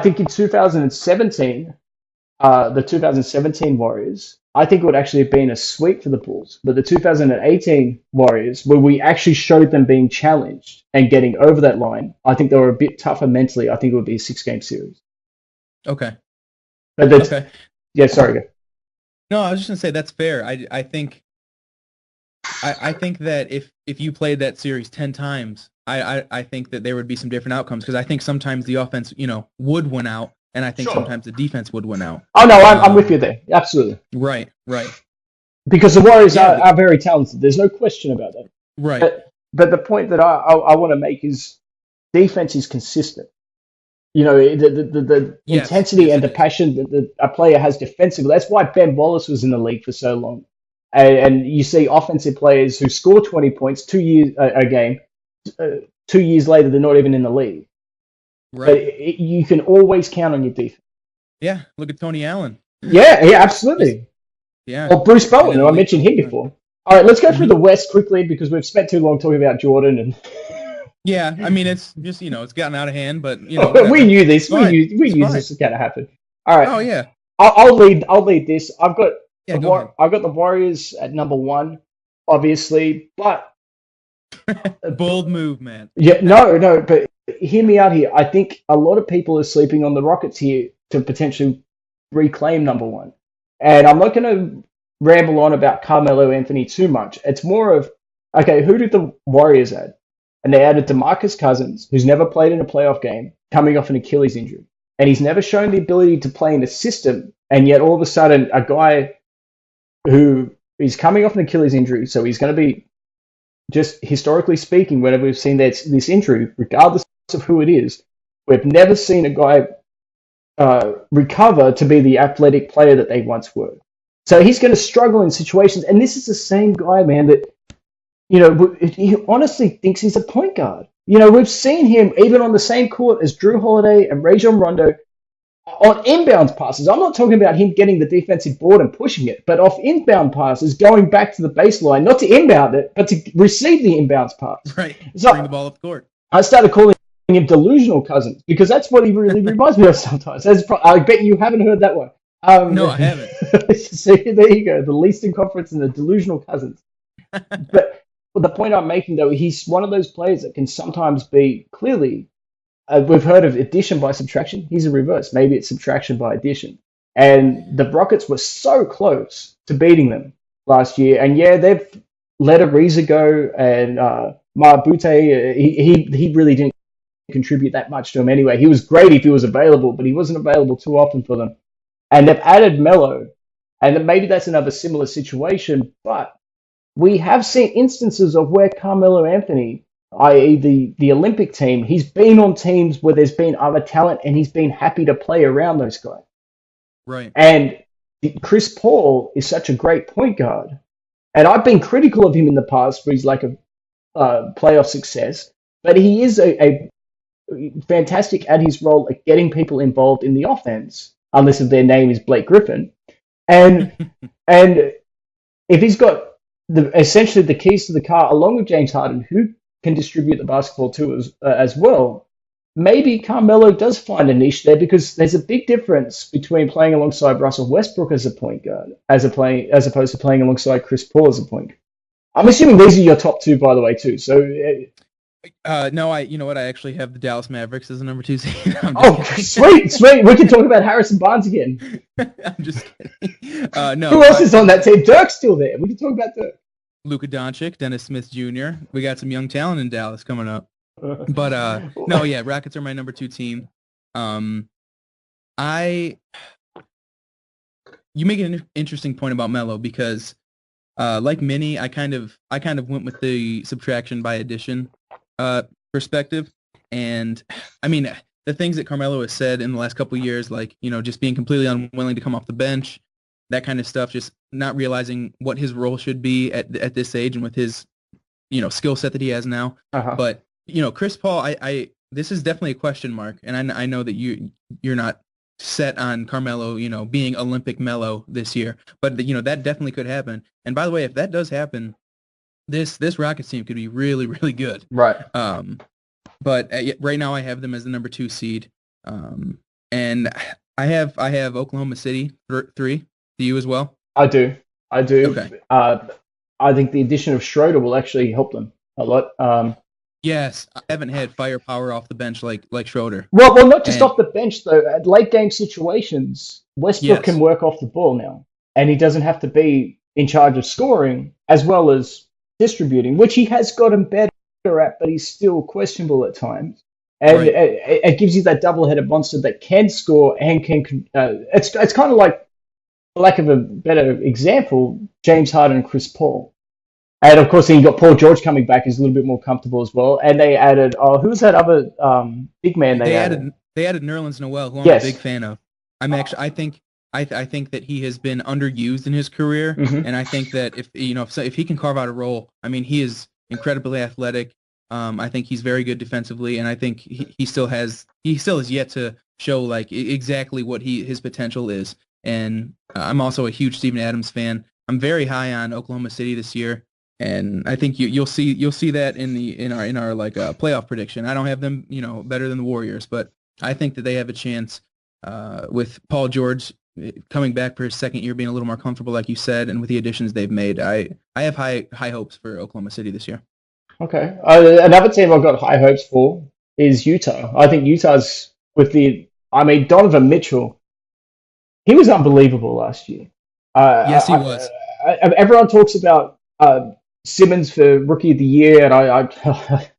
think in 2017, the 2017 Warriors, I think it would actually have been a sweep for the Bulls. But the 2018 Warriors, where we actually showed them being challenged and getting over that line, I think they were a bit tougher mentally. I think it would be a 6-game series. Okay. But yeah, sorry, go. No, I was just gonna say that's fair. I think that if you played that series 10 times, I think that there would be some different outcomes, because I think sometimes the offense, would win out, and I think sometimes the defense would win out. Oh no, I'm with you there. Absolutely. Right. Because the Warriors are very talented. There's no question about that. Right. But the point that I want to make is defense is consistent. The intensity and the passion that a player has defensively. That's why Ben Wallace was in the league for so long. And you see offensive players who score 20 points 2 years a game. 2 years later, they're not even in the league. Right. But you can always count on your defense. Yeah, look at Tony Allen. Yeah, absolutely. Yeah. Or Bruce Bowen, who I mentioned him before. All right, let's go through the West quickly, because we've spent too long talking about Jordan and. Yeah, I mean, it's just, it's gotten out of hand, but, we knew this. We knew this was going to happen. All right. Oh, yeah. I'll lead this. I've got the Warriors at number 1, obviously, but. Bold move, man. Yeah, no, but hear me out here. I think a lot of people are sleeping on the Rockets here to potentially reclaim number 1. And I'm not going to ramble on about Carmelo Anthony too much. It's more of, okay, who did the Warriors add? And they added DeMarcus Cousins, who's never played in a playoff game, coming off an Achilles injury. And he's never shown the ability to play in a system, and yet all of a sudden a guy who is coming off an Achilles injury, so he's going to be, just historically speaking, whenever we've seen this injury, regardless of who it is, we've never seen a guy recover to be the athletic player that they once were. So he's going to struggle in situations, and this is the same guy, man, that he honestly thinks he's a point guard. We've seen him even on the same court as Drew Holiday and Rajon Rondo on inbound passes. I'm not talking about him getting the defensive board and pushing it, but off inbound passes, going back to the baseline, not to inbound it, but to receive the inbounds pass. Right. So bring the ball up the court. I started calling him delusional Cousins, because that's what he really reminds me of sometimes. I bet you haven't heard that one. No, I haven't. So there you go, the least in conference and the delusional Cousins. But the point I'm making, though, he's one of those players that can sometimes be clearly, we've heard of addition by subtraction. He's a reverse. Maybe it's subtraction by addition. And the Rockets were so close to beating them last year. And yeah, they've let Ariza go, and Mabute, he really didn't contribute that much to him anyway. He was great if he was available, but he wasn't available too often for them. And they've added Melo, and then maybe that's another similar situation, but we have seen instances of where Carmelo Anthony, i.e. the Olympic team, he's been on teams where there's been other talent, and he's been happy to play around those guys. Right. And Chris Paul is such a great point guard. And I've been critical of him in the past for his lack of playoff success, but he is a fantastic at his role at getting people involved in the offense, unless if their name is Blake Griffin. And if he's got essentially the keys to the car, along with James Harden, who can distribute the basketball too as well, maybe Carmelo does find a niche there because there's a big difference between playing alongside Russell Westbrook as a point guard as opposed to playing alongside Chris Paul as a point guard. I'm assuming these are your top two, by the way, too. So, no, you know what? I actually have the Dallas Mavericks as the number 2 seed. sweet. We can talk about Harrison Barnes again. I'm just kidding. No. Who else is on that team? Dirk's still there. We can talk about Dirk. Luka Doncic, Dennis Smith Jr. We got some young talent in Dallas coming up. But no, yeah, Rockets are my number 2 team. You make an interesting point about Melo because, like Minnie, I kind of went with the subtraction by addition perspective, and I mean the things that Carmelo has said in the last couple of years, like just being completely unwilling to come off the bench, that kind of stuff, just not realizing what his role should be at this age and with his skill set that he has now. But Chris Paul, I this is definitely a question mark, and I know that you're not set on Carmelo, being Olympic Melo this year, but that definitely could happen. And by the way, if that does happen, this Rockets team could be really, really good. Right. But right now I have them as the number 2 seed, and I have Oklahoma City 3. Do you as well? I do. Okay. I think the addition of Schroeder will actually help them a lot. Yes, I haven't had firepower off the bench like Schroeder. Well, not just off the bench though. At late game situations, Westbrook can work off the ball now, and he doesn't have to be in charge of scoring as well as distributing, which he has gotten better at, but he's still questionable at times. And it gives you that double-headed monster that can score and can. It's kind of like, for lack of a better example, James Harden and Chris Paul. And of course, then you got Paul George coming back, who's a little bit more comfortable as well. And they added, who was that other big man they added? They added Nerlens Noel, who I'm a big fan of. I think that he has been underused in his career, and I think that if he can carve out a role, I mean, he is incredibly athletic. I think he's very good defensively, and I think he still is yet to show like exactly what his potential is. And I'm also a huge Steven Adams fan. I'm very high on Oklahoma City this year. And I think you'll see that in our like playoff prediction. I don't have them better than the Warriors, but I think that they have a chance with Paul George coming back for his second year, being a little more comfortable, like you said, and with the additions they've made. I have high hopes for Oklahoma City this year. Okay, another team I've got high hopes for is Utah. I think Utah's Donovan Mitchell. He was unbelievable last year. Yes, he was. Everyone talks about Simmons for Rookie of the Year, and I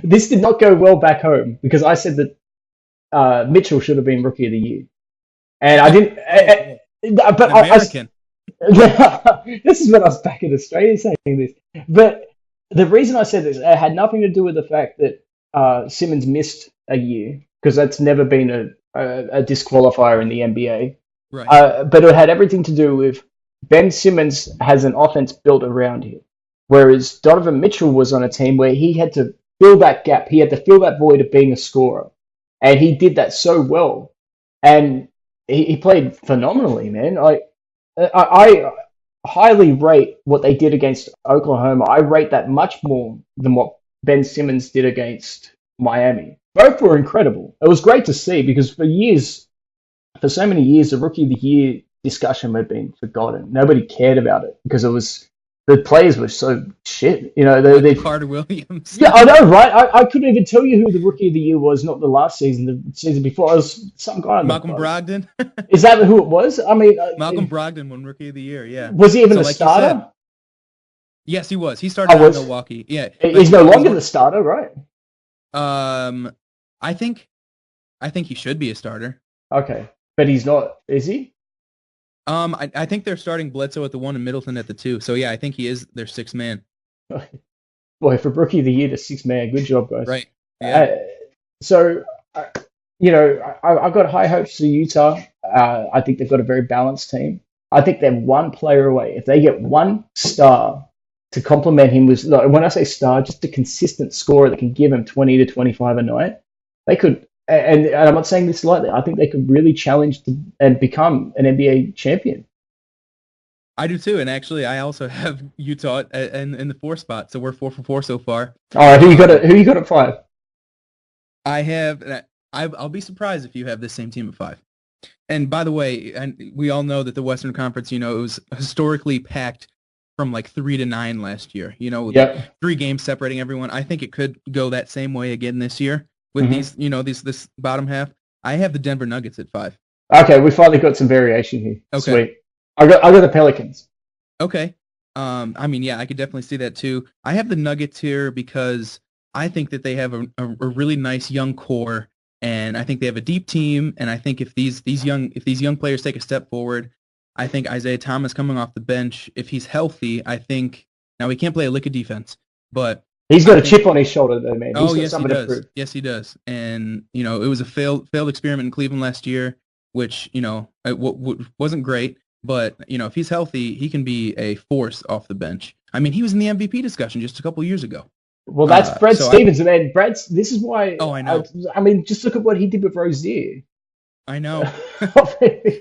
this did not go well back home because I said that Mitchell should have been Rookie of the Year, and I didn't. But American. This is when I was back in Australia saying this. But the reason I said this, it had nothing to do with the fact that Simmons missed a year, because that's never been a disqualifier in the NBA. Right. But it had everything to do with Ben Simmons has an offense built around him, whereas Donovan Mitchell was on a team where he had to fill that gap. He had to fill that void of being a scorer, and he did that so well. And he played phenomenally, man. I highly rate what they did against Oklahoma. I rate that much more than what Ben Simmons did against Miami. Both were incredible. It was great to see because for so many years, the Rookie of the Year discussion had been forgotten. Nobody cared about it because the players were so shit. They Carter Williams. Yeah, I know, right? I couldn't even tell you who the Rookie of the Year was. Not the last season, the season before. I was some guy. Malcolm Brogdon. Is that who it was? I mean, Malcolm Brogdon won Rookie of the Year. Yeah. Was he even a starter? Yes, he was. He started in Milwaukee. Yeah. He's no longer the starter, right? I think he should be a starter. Okay, but he's not, is he? I think they're starting Bledsoe at the 1 and Middleton at the 2. So yeah, I think he is their 6th man. Boy, for Rookie of the Year, the 6th man. Good job, guys. Right. Yeah. I've got high hopes for Utah. I think they've got a very balanced team. I think they're one player away. If they get one star to complement him with, when I say star, just a consistent scorer that can give him 20 to 25 a night, they could. And I'm not saying this lightly. I think they could really challenge and become an NBA champion. I do too, and actually, I also have Utah in the 4 spot. So we're 4 for 4 so far. All right, who you got at 5? I have. I'll be surprised if you have this same team at 5. And by the way, and we all know that the Western Conference, it was historically packed from like 3 to 9 last year. With Yep. 3 games separating everyone. I think it could go that same way again this year with this bottom half. I have the Denver Nuggets at 5. Okay, we finally got some variation here. Okay. Sweet. I got the Pelicans. Okay. I could definitely see that too. I have the Nuggets here because I think that they have a really nice young core, and I think they have a deep team. And I think if these young players take a step forward, I think Isaiah Thomas coming off the bench, if he's healthy, I think now he can't play a lick of defense, but he's got a chip on his shoulder though, man. He's got yes, he something to does. prove. Yes, he does. And it was a failed experiment in Cleveland last year, which wasn't great. But if he's healthy, he can be a force off the bench. I mean, he was in the MVP discussion just a couple years ago. Well, that's Brad Stevens, man. This is why. Oh, I know. I mean, just look at what he did with Rozier. I know.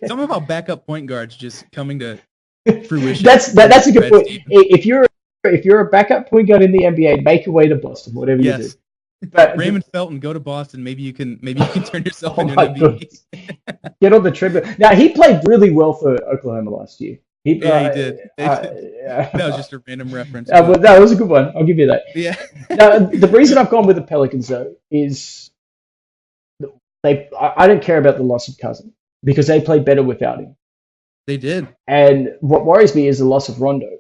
Some of our backup point guards just coming to fruition. That's a good point. If you're a backup point guard in the NBA, make your way to Boston, whatever you do. But Raymond Felton, go to Boston. Maybe you can turn yourself into an MVP. Get on the treadmill. Now he played really well for Oklahoma last year. He did. That was just a random reference. That was a good one. I'll give you that. Yeah. Now, the reason I've gone with the Pelicans though is I don't care about the loss of Cousins because they played better without him. They did. And what worries me is the loss of Rondo,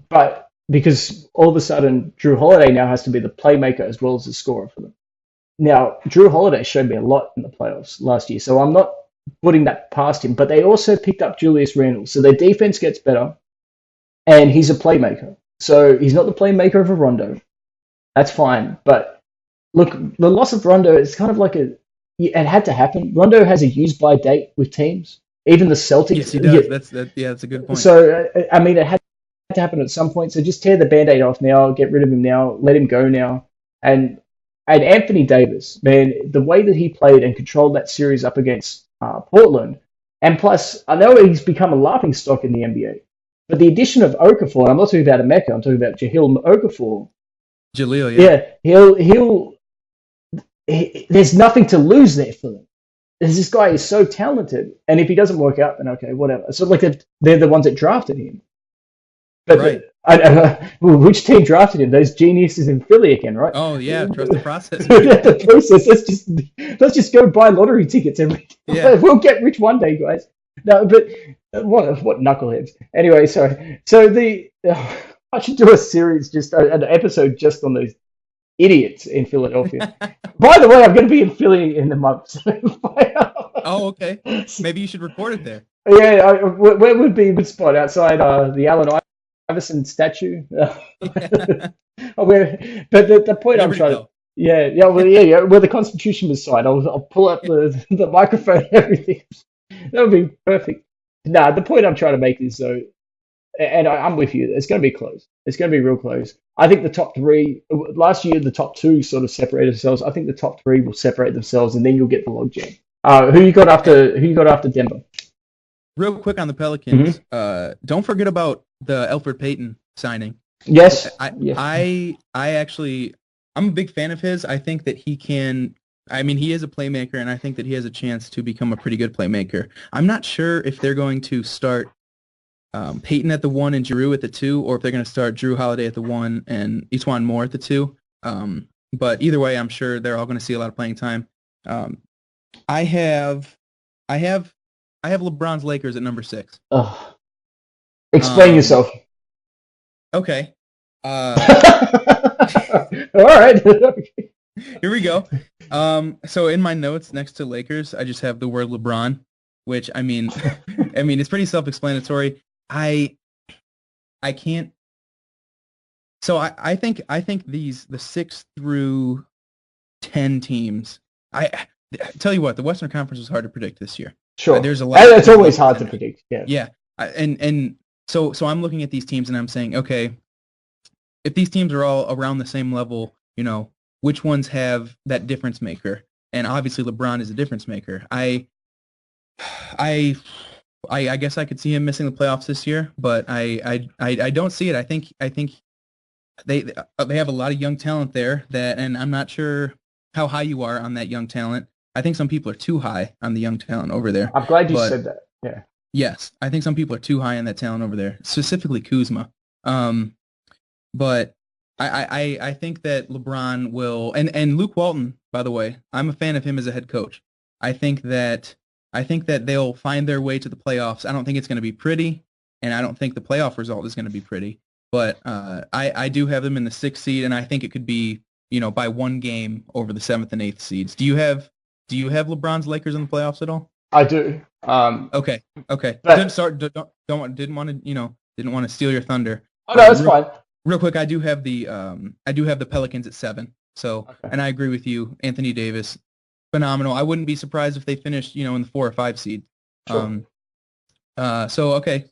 but because all of a sudden Drew Holiday now has to be the playmaker as well as the scorer for them. Now, Drew Holiday showed me a lot in the playoffs last year, so I'm not putting that past him. But they also picked up Julius Randle, so their defense gets better, and he's a playmaker. So he's not the playmaker of a Rondo. That's fine. But look, the loss of Rondo is kind of like it had to happen. Rondo has a use-by date with teams, even the Celtics. Yes, he does. That's a good point. So, I mean, it had to happen at some point. So just tear the Band-Aid off now, get rid of him now, let him go now. And Anthony Davis, man, the way that he played and controlled that series up against Portland, and plus, I know he's become a laughing stock in the NBA, but the addition of Okafor, I'm not talking about Emeka, I'm talking about Jahlil Okafor. Jaleel, yeah. Yeah, there's nothing to lose there for them. This guy is so talented, and if he doesn't work out, then okay, whatever. So like they're the ones that drafted him. But right. Which team drafted him? Those geniuses in Philly again, right? Oh yeah, trust the process. The process. Let's just go buy lottery tickets every. Yeah. We'll get rich one day, guys. No, but what knuckleheads? Anyway, sorry. So I should do a series, just an episode just on those idiots in Philadelphia. By the way, I'm going to be in Philly in the month. Oh, okay. Maybe you should record it there. Yeah, where would be a good spot outside the Allen Iverson statue? But the point I'm trying to, where the Constitution was signed, I'll pull up the microphone and everything. That would be perfect. Nah, the point I'm trying to make is though, and I'm with you, it's going to be close. It's going to be real close. I think the top 3 last year, the top 2 sort of separated themselves. I think the top 3 will separate themselves, and then you'll get the logjam. Who you got after Denver? Real quick on the Pelicans, don't forget about the Elfrid Payton signing. Yes. I actually, I'm a big fan of his. I think that he can, he is a playmaker, and I think that he has a chance to become a pretty good playmaker. I'm not sure if they're going to start Payton at the 1 and Giroux at the 2, or if they're going to start Drew Holiday at the 1 and Etuan Moore at the 2. But either way, I'm sure they're all going to see a lot of playing time. I have LeBron's Lakers at number 6. Explain yourself. Okay. All right. Here we go. So in my notes next to Lakers, I just have the word LeBron, which it's pretty self-explanatory. I can't. So I think the 6 through 10 teams. I tell you what, the Western Conference was hard to predict this year. Sure, there's a lot. It's always hard to predict. Yeah. Yeah, and so I'm looking at these teams and I'm saying, okay, if these teams are all around the same level, which ones have that difference maker? And obviously LeBron is a difference maker. I guess I could see him missing the playoffs this year, but I don't see it. I think they have a lot of young talent there and I'm not sure how high you are on that young talent. I think some people are too high on the young talent over there. I'm glad you But said that. Yeah. yes, I think some people are too high on that talent over there, specifically Kuzma. Um, but I think that LeBron will, and Luke Walton, by the way, I'm a fan of him as a head coach. I think that I think that they'll find their way to the playoffs. I don't think it's going to be pretty, and I don't think the playoff result is going to be pretty. But I do have them in the 6th seed, and I think it could be by one game over the 7th and 8th seeds. Do you have LeBron's Lakers in the playoffs at all? I do. Okay. But Didn't want to didn't want to steal your thunder. oh no, it's fine. Real quick, I do have the Pelicans at 7. So, Okay. and I agree with you, Anthony Davis, phenomenal. I wouldn't be surprised if they finished, in the 4 or 5 seed. Sure. So okay.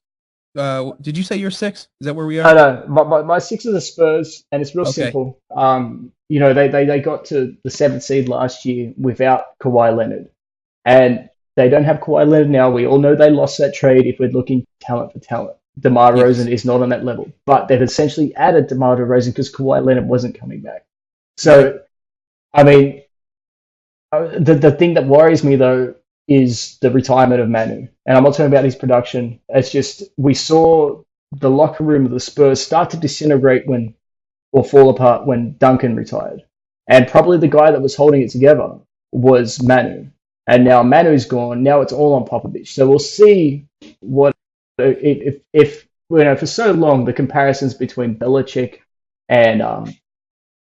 Did you say you're 6? Is that where we are? No, my 6 are the Spurs, and it's real Okay. simple. They got to the 7th seed last year without Kawhi Leonard, and they don't have Kawhi Leonard now. We all know they lost that trade. If we're looking talent for talent, DeMar Yes. DeRozan is not on that level, but they've essentially added DeMar DeRozan because Kawhi Leonard wasn't coming back. So, I mean, the thing that worries me though is the retirement of Manu, and I'm not talking about his production. It's just we saw the locker room of the Spurs start to disintegrate or fall apart when Duncan retired, and probably the guy that was holding it together was Manu, and now Manu's gone. Now it's all on Popovich. So we'll see what if for so long the comparisons between Belichick and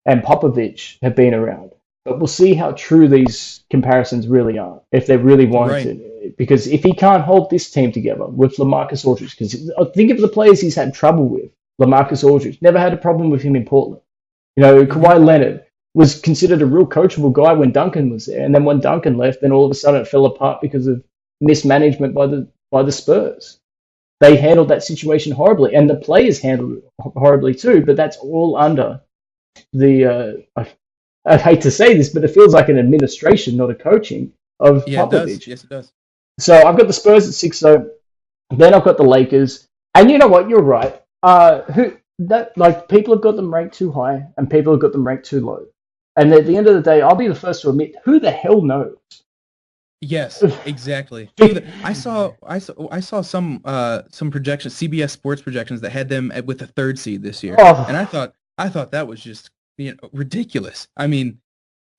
Popovich have been around. But we'll see how true these comparisons really are, if they're really warranted. Right. Because if he can't hold this team together with LaMarcus Aldridge, because think of the players he's had trouble with. LaMarcus Aldridge never had a problem with him in Portland. Kawhi Leonard was considered a real coachable guy when Duncan was there, and then when Duncan left, then all of a sudden it fell apart because of mismanagement by the Spurs. They handled that situation horribly, and the players handled it horribly too. But that's all under the I hate to say this, but it feels like an administration, not a coaching of Yeah, Popovich. it does. Yes, it does. So I've got the Spurs at 6, though. Then I've got the Lakers, and you know what? You're right. People have got them ranked too high, and people have got them ranked too low. And at the end of the day, I'll be the first to admit, who the hell knows? Yes, exactly. I saw some projections, CBS Sports projections that had them with the 3rd seed this year, and I thought that was just ridiculous. I mean,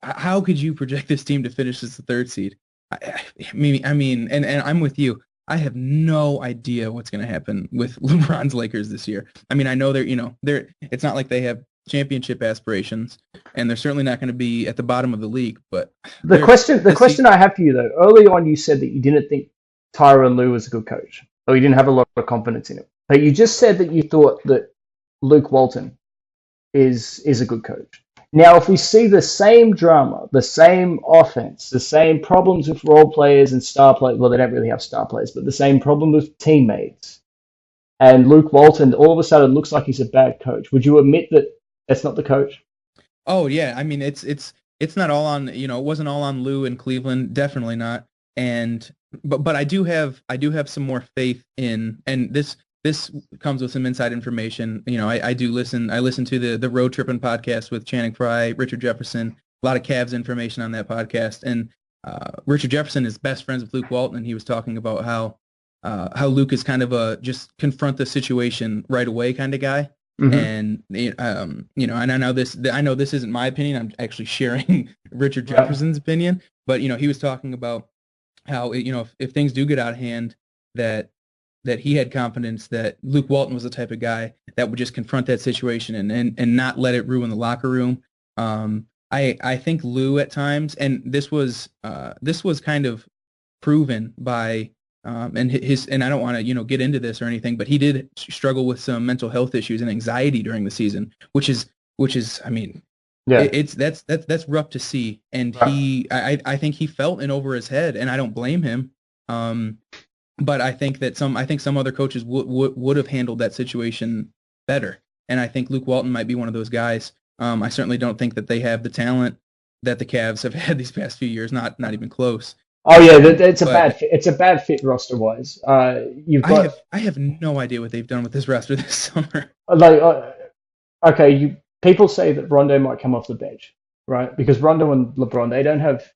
how could you project this team to finish as the 3rd seed? I mean, and I'm with you. I have no idea what's going to happen with LeBron's Lakers this year. I mean, I know they're it's not like they have championship aspirations, and they're certainly not going to be at the bottom of the league. But the question I have for you though, early on you said that you didn't think Tyronn Lue was a good coach, or you didn't have a lot of confidence in him. But you just said that you thought that Luke Walton is a good coach. Now, if we see the same drama, the same offense, the same problems with role players and star players, well, they don't really have star players, but the same problem with teammates, and Luke Walton all of a sudden looks like he's a bad coach, would you admit that that's not the coach? Oh yeah, I mean it's not all on it wasn't all on Lue in Cleveland, definitely not. But I do have some more faith in, and this comes with some inside information. I listen to the Road Trippin' podcast with Channing Frye, Richard Jefferson, a lot of Cavs information on that podcast. And Richard Jefferson is best friends with Luke Walton, and he was talking about how Luke is kind of a just confront the situation right away kind of guy. Mm-hmm. And and I know this isn't my opinion. I'm actually sharing Richard Jefferson's opinion, but he was talking about how if things do get out of hand, that he had confidence that Luke Walton was the type of guy that would just confront that situation and not let it ruin the locker room. I think Lue at times, and this was kind of proven by and I don't want to get into this or anything, but he did struggle with some mental health issues and anxiety during the season, which is I mean, yeah, that's rough to see. And I think he felt in over his head, and I don't blame him. But I think some other coaches would have handled that situation better, and I think Luke Walton might be one of those guys. I certainly don't think that they have the talent that the Cavs have had these past few years, not even close. Oh yeah, it's a bad fit roster wise. I have no idea what they've done with this roster this summer. People say that Rondo might come off the bench. right? Because Rondo and LeBron, they don't have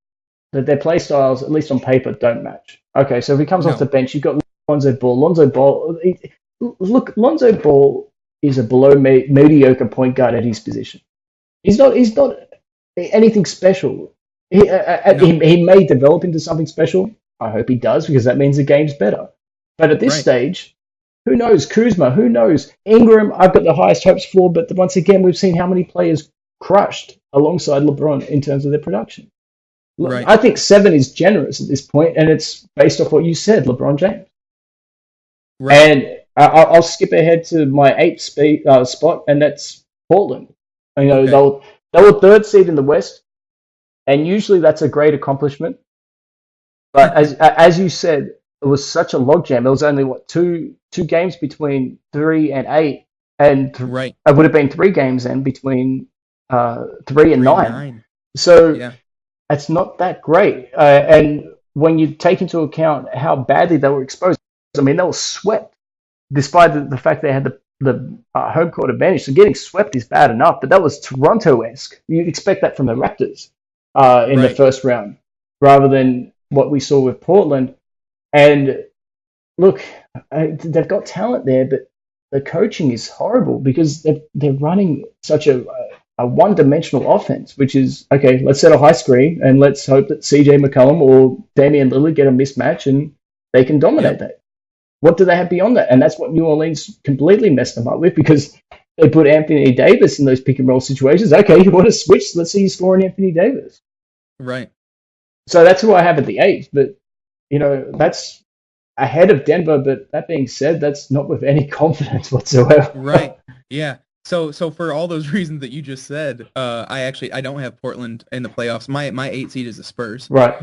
their play styles, at least on paper, don't match. Okay, so if he comes off No. the bench, you've got Lonzo Ball. Lonzo Ball is a below mediocre point guard at his position. He's not anything special. No. He may develop into something special. I hope he does because that means the game's better. But at this Right. stage, who knows? Kuzma, who knows? Ingram, I've got the highest hopes for, but once again, we've seen how many players crushed alongside LeBron in terms of their production. Right. I think 7 is generous at this point, and it's based off what you said, LeBron James. Right. And I'll skip ahead to my 8th spot, and that's Portland. You know, Okay. they were 3rd seed in the West, and usually that's a great accomplishment. But as you said, it was such a logjam. There was only two games between 3 and 8, and Right. it would have been 3 games then between 3 and 9. 9. So Yeah. it's not that great. And when you take into account how badly they were exposed, I mean, they were swept, despite the fact they had the home court advantage. So getting swept is bad enough, but that was Toronto-esque. You'd expect that from the Raptors in the Right. first round, rather than what we saw with Portland. And look, they've got talent there, but the coaching is horrible because they're running such a one-dimensional offense, which is, okay, let's set a high screen and let's hope that C.J. McCollum or Damian Lillard get a mismatch and they can dominate Yep. that. What do they have beyond that? And that's what New Orleans completely messed them up with because they put Anthony Davis in those pick and roll situations. Okay, you want to switch? Let's see you scoring Anthony Davis. Right. So that's who I have at the 8th. But, you know, that's ahead of Denver. But that being said, that's not with any confidence whatsoever. Right. Yeah. So for all those reasons that you just said, I don't have Portland in the playoffs. My 8 seed is the Spurs. Right.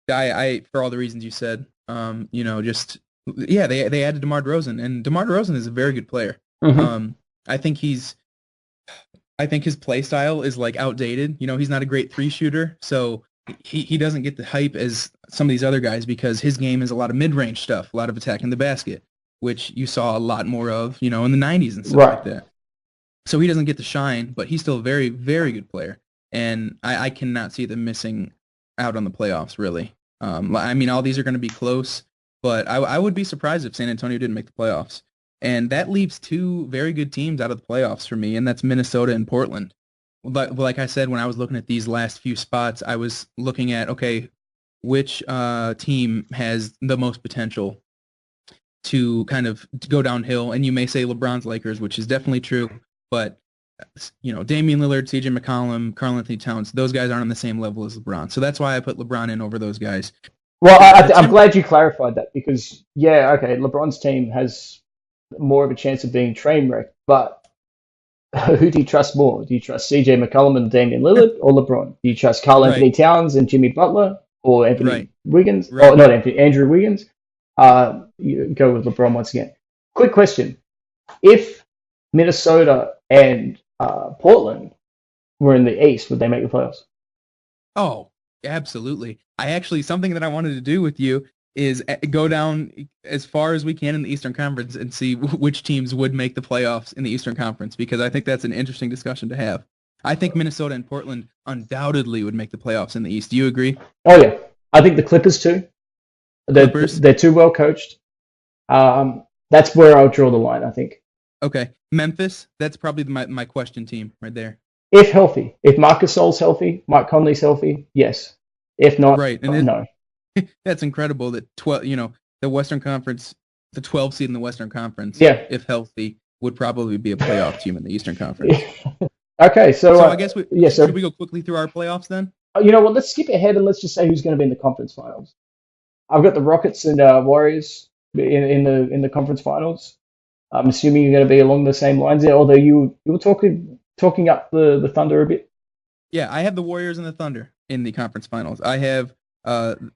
I for all the reasons you said, you know, just yeah, they added DeMar DeRozan, and DeMar DeRozan is a very good player. Mm-hmm. I think his play style is like outdated. You know, he's not a great 3 shooter, so he doesn't get the hype as some of these other guys because his game is a lot of mid-range stuff, a lot of attacking the basket, which you saw a lot more of, you know, in the 90s and stuff Right. like that. So he doesn't get the shine, but he's still a very, very good player. And I cannot see them missing out on the playoffs, really. I mean, all these are going to be close, but I would be surprised if San Antonio didn't make the playoffs. And that leaves 2 very good teams out of the playoffs for me, and that's Minnesota and Portland. But like I said, when I was looking at these last few spots, I was looking at, okay, which team has the most potential to kind of go downhill? And you may say LeBron's Lakers, which is definitely true. But, you know, Damian Lillard, C.J. McCollum, Karl Anthony Towns, those guys aren't on the same level as LeBron. So that's why I put LeBron in over those guys. Well, I'm glad you clarified that because, yeah, okay, LeBron's team has more of a chance of being train wrecked, but who do you trust more? Do you trust C.J. McCollum and Damian Lillard or LeBron? Do you trust Karl Anthony Towns and Jimmy Butler or Anthony Wiggins? Right. Or not Anthony, Andrew Wiggins? You go with LeBron once again. Quick question. If Minnesota and Portland were in the East, would they make the playoffs? Oh, absolutely. Something that I wanted to do with you is go down as far as we can in the Eastern Conference and see which teams would make the playoffs in the Eastern Conference, because I think that's an interesting discussion to have. I think Minnesota and Portland undoubtedly would make the playoffs in the East. Do you agree? Oh, yeah. I think the Clippers, too. Clippers? They're too well coached. That's where I'll draw the line, I think. Okay. Memphis, that's probably my question team right there. If healthy. If Marc Gasol's healthy, Mike Conley's healthy, yes. If not, right. And no. That's incredible that the Western Conference, the 12 seed in the Western Conference, yeah, if healthy, would probably be a playoff team in the Eastern Conference. Okay, so I guess should we go quickly through our playoffs then? You know what? Let's skip ahead and let's just say who's going to be in the conference finals. I've got the Rockets and Warriors in the conference finals. I'm assuming you're going to be along the same lines there, although you were talking up the Thunder a bit. Yeah, I have the Warriors and the Thunder in the conference finals. I have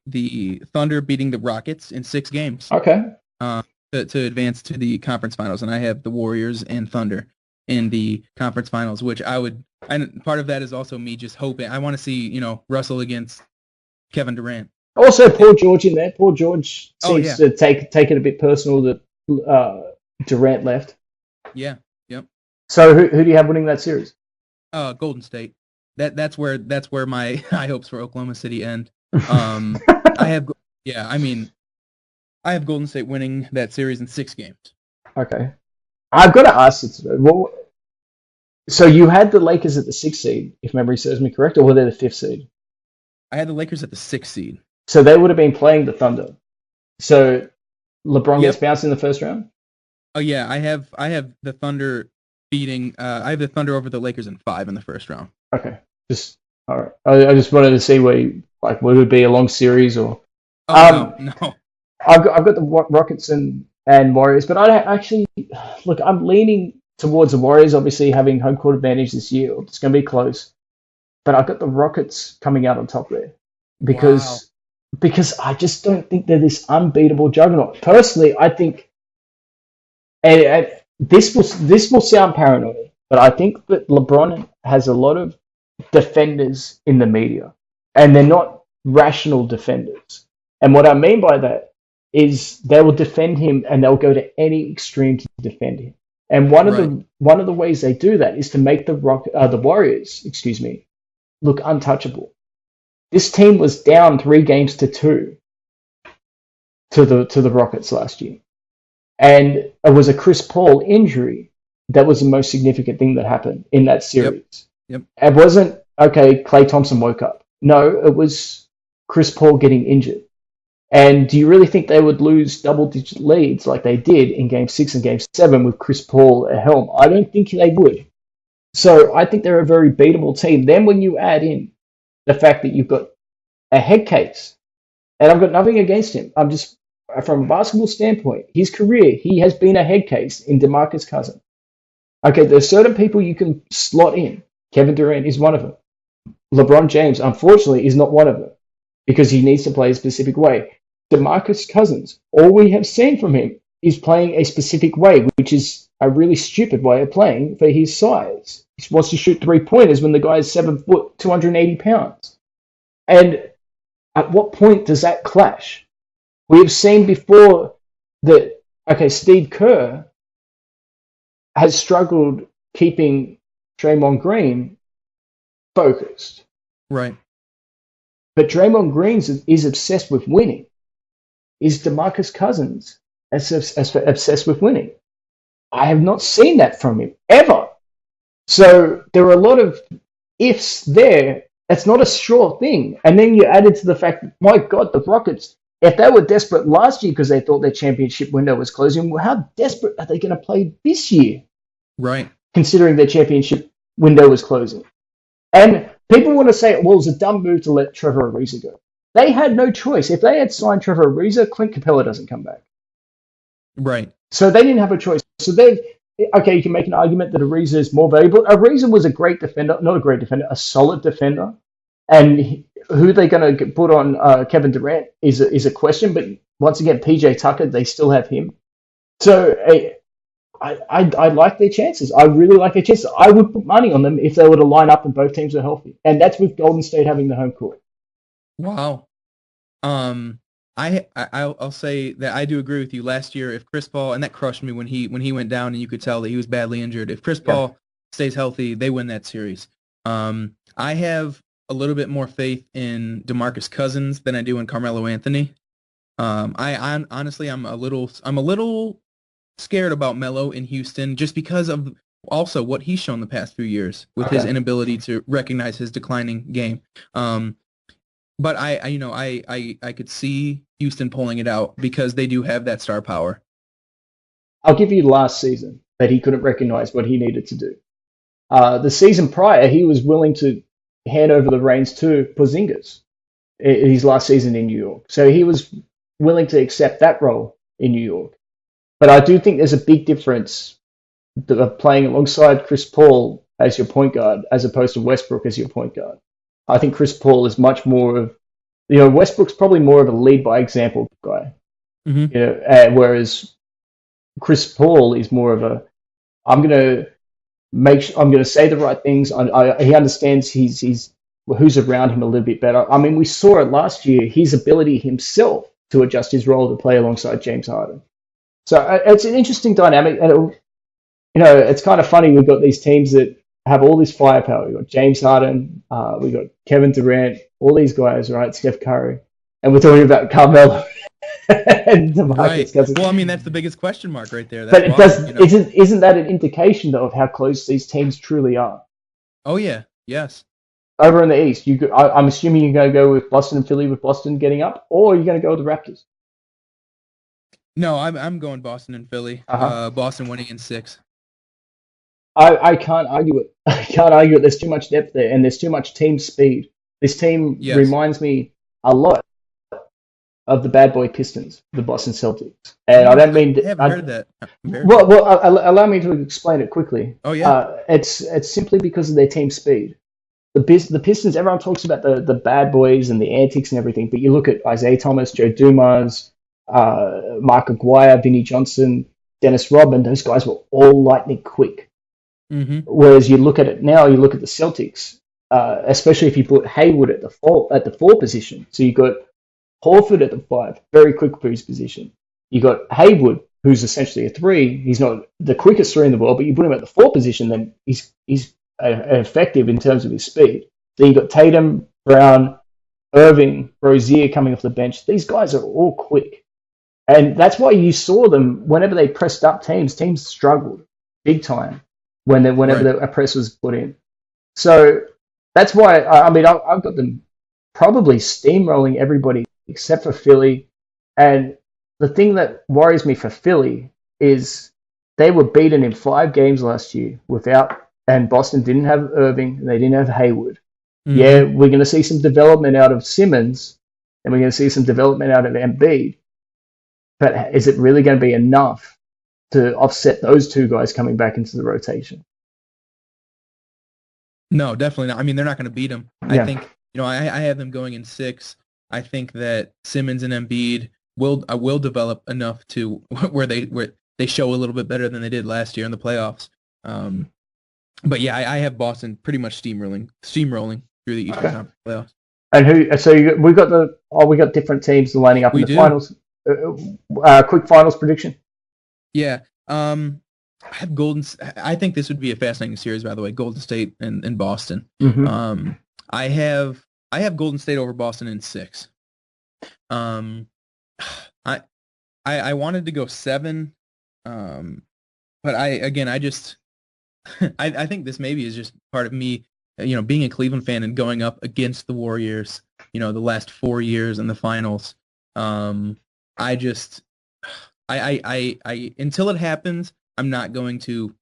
the Thunder beating the Rockets in 6 games. Okay. To advance to the conference finals, and I have the Warriors and Thunder in the conference finals, which and part of that is also me just hoping. I want to see, Russell against Kevin Durant. Also, Paul George in there. Paul George seems to take it a bit personal that Durant left. Yeah. Yep. So who do you have winning that series? Golden State. that's where my high hopes for Oklahoma City end. I have I have Golden State winning that series in 6 games. Okay. I've got to ask you today. Well, so you had the Lakers at the 6th seed, if memory serves me correct, or were they the 5th seed? I had the Lakers at the 6th seed. So they would have been playing the Thunder. So LeBron gets Yep. bounced in the first round? Oh yeah, I have the Thunder beating. I have the Thunder over the Lakers in 5 in the first round. Okay. All right. I just wanted to see would it be a long series or? Oh no. I've got the Rockets and Warriors, but I actually look. I'm leaning towards the Warriors, obviously having home court advantage this year. It's going to be close, but I've got the Rockets coming out on top there because I just don't think they're this unbeatable juggernaut. Personally, I think, and this will sound paranoid, but I think that LeBron has a lot of defenders in the media, and they're not rational defenders. And what I mean by that is they will defend him, and they'll go to any extreme to defend him. And one of the ways they do that is to make the Warriors, look untouchable. This team was down 3-2 to the Rockets last year, and it was a Chris Paul injury that was the most significant thing that happened in that series. Yep. It wasn't Klay Thompson woke up. No, it was Chris Paul getting injured. And do you really think they would lose double-digit leads like they did in Game 6 and Game 7 with Chris Paul at helm? I don't think they would. So I think they're a very beatable team. Then when you add in the fact that you've got a head case, and I've got nothing against him. I'm just, from a basketball standpoint, his career, he has been a head case in DeMarcus Cousins. Okay, there's certain people you can slot in. Kevin Durant is one of them. LeBron James, unfortunately, is not one of them because he needs to play a specific way. DeMarcus Cousins, all we have seen from him is playing a specific way, which is a really stupid way of playing for his size. He wants to shoot 3-pointers when the guy is 7 foot, 280 pounds. And at what point does that clash? We have seen before that, Steve Kerr has struggled keeping Draymond Green focused. Right. But Draymond Green is obsessed with winning. Is DeMarcus Cousins obsessed with winning? I have not seen that from him, ever. So there are a lot of ifs there. It's not a sure thing. And then you added to the fact, my God, the Rockets, if they were desperate last year because they thought their championship window was closing, well, how desperate are they going to play this year? Right. Considering their championship window was closing. And people want to say, well, it was a dumb move to let Trevor Ariza go. They had no choice. If they had signed Trevor Ariza, Clint Capella doesn't come back. Right. So they didn't have a choice. So you can make an argument that Ariza is more valuable. Ariza was a great defender, not a great defender, a solid defender. And who they're going to put on Kevin Durant is a question. But once again, PJ Tucker, they still have him. So I like their chances. I really like their chances. I would put money on them if they were to line up and both teams are healthy. And that's with Golden State having the home court. Wow. I'll say that I do agree with you. Last year, if Chris Paul, and that crushed me when he went down, and you could tell that he was badly injured. If Chris Paul stays healthy, they win that series. I have a little bit more faith in DeMarcus Cousins than I do in Carmelo Anthony. I honestly, I'm a little scared about Melo in Houston just because of also what he's shown the past few years with his inability to recognize his declining game. But I could see Houston pulling it out because they do have that star power. I'll give you last season that he couldn't recognize what he needed to do. The season prior, he was willing to hand over the reins to Porzingis in his last season in New York. So he was willing to accept that role in New York. But I do think there's a big difference of playing alongside Chris Paul as your point guard as opposed to Westbrook as your point guard. I think Chris Paul is much more of, Westbrook's probably more of a lead by example guy. Mm-hmm. Whereas Chris Paul is more of a, I'm going to say the right things. He understands who's around him a little bit better. I mean, we saw it last year, his ability himself to adjust his role to play alongside James Harden. So it's an interesting dynamic. And, it's kind of funny. We've got these teams that have all this firepower. We got James Harden, we got Kevin Durant, all these guys, right? Steph Curry, and we're talking about Carmelo and Right. DeMarcus Cousins. Well, I mean, that's the biggest question mark right there. But That's why, you know. isn't that an indication though of how close these teams truly are? Oh yeah. Yes. Over in the East, I'm assuming you're going to go with Boston and Philly, with Boston getting up, or you're going to go with the Raptors. No, I'm going Boston and Philly. Boston winning in 6. I can't argue it. I can't argue it. There's too much depth there, and there's too much team speed. This team Yes. reminds me a lot of the bad boy Pistons, the Boston Celtics. And I don't mean... I haven't heard that. Well, allow me to explain it quickly. Oh, yeah. It's simply because of their team speed. The Pistons, everyone talks about the bad boys and the antics and everything, but you look at Isaiah Thomas, Joe Dumas, Mark Aguirre, Vinnie Johnson, Dennis Rodman, those guys were all lightning quick. Mm-hmm. Whereas you look at it now, you look at the Celtics, especially if you put Hayward at the 4 position. So you got Horford at the 5, very quick boost position. You got Hayward, who's essentially a 3. He's not the quickest 3 in the world, but you put him at the 4 position, then he's effective in terms of his speed. Then you got Tatum, Brown, Irving, Rozier coming off the bench. These guys are all quick. And that's why you saw them, whenever they pressed up teams struggled big time whenever a press was put in. So that's why, I've got them probably steamrolling everybody except for Philly. And the thing that worries me for Philly is they were beaten in 5 games last year and Boston didn't have Irving, and they didn't have Hayward. Mm-hmm. Yeah, we're going to see some development out of Simmons, and we're going to see some development out of Embiid. But is it really going to be enough to offset those 2 guys coming back into the rotation? No, definitely not. I mean, they're not going to beat them. Yeah. I think, I have them going in 6. I think that Simmons and Embiid will develop enough to where they show a little bit better than they did last year in the playoffs. But yeah, I have Boston pretty much steamrolling through the Eastern Conference playoffs. And so we got different teams lining up in the finals. Quick finals prediction. Yeah. I have I think this would be a fascinating series, by the way, Golden State and Boston. Mm-hmm. I have Golden State over Boston in 6. I wanted to go 7, but I just I think this maybe is just part of me, being a Cleveland fan and going up against the Warriors, the last 4 years in the finals. Until it happens, I'm not going to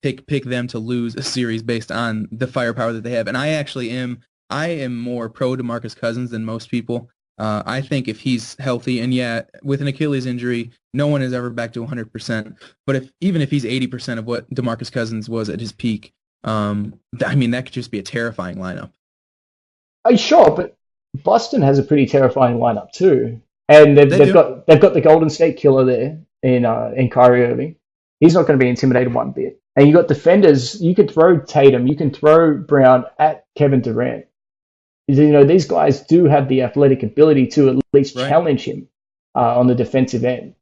pick them to lose a series based on the firepower that they have. And I am more pro DeMarcus Cousins than most people. I think if he's healthy, and yeah, with an Achilles injury, no one is ever back to 100%. But even if he's 80% of what DeMarcus Cousins was at his peak, that could just be a terrifying lineup. Sure, but Boston has a pretty terrifying lineup too, and they've got the Golden State killer there in Kyrie Irving. He's not going to be intimidated one bit. And you got defenders. You can throw Tatum, you can throw Brown at Kevin Durant. These guys do have the athletic ability to at least challenge him on the defensive end.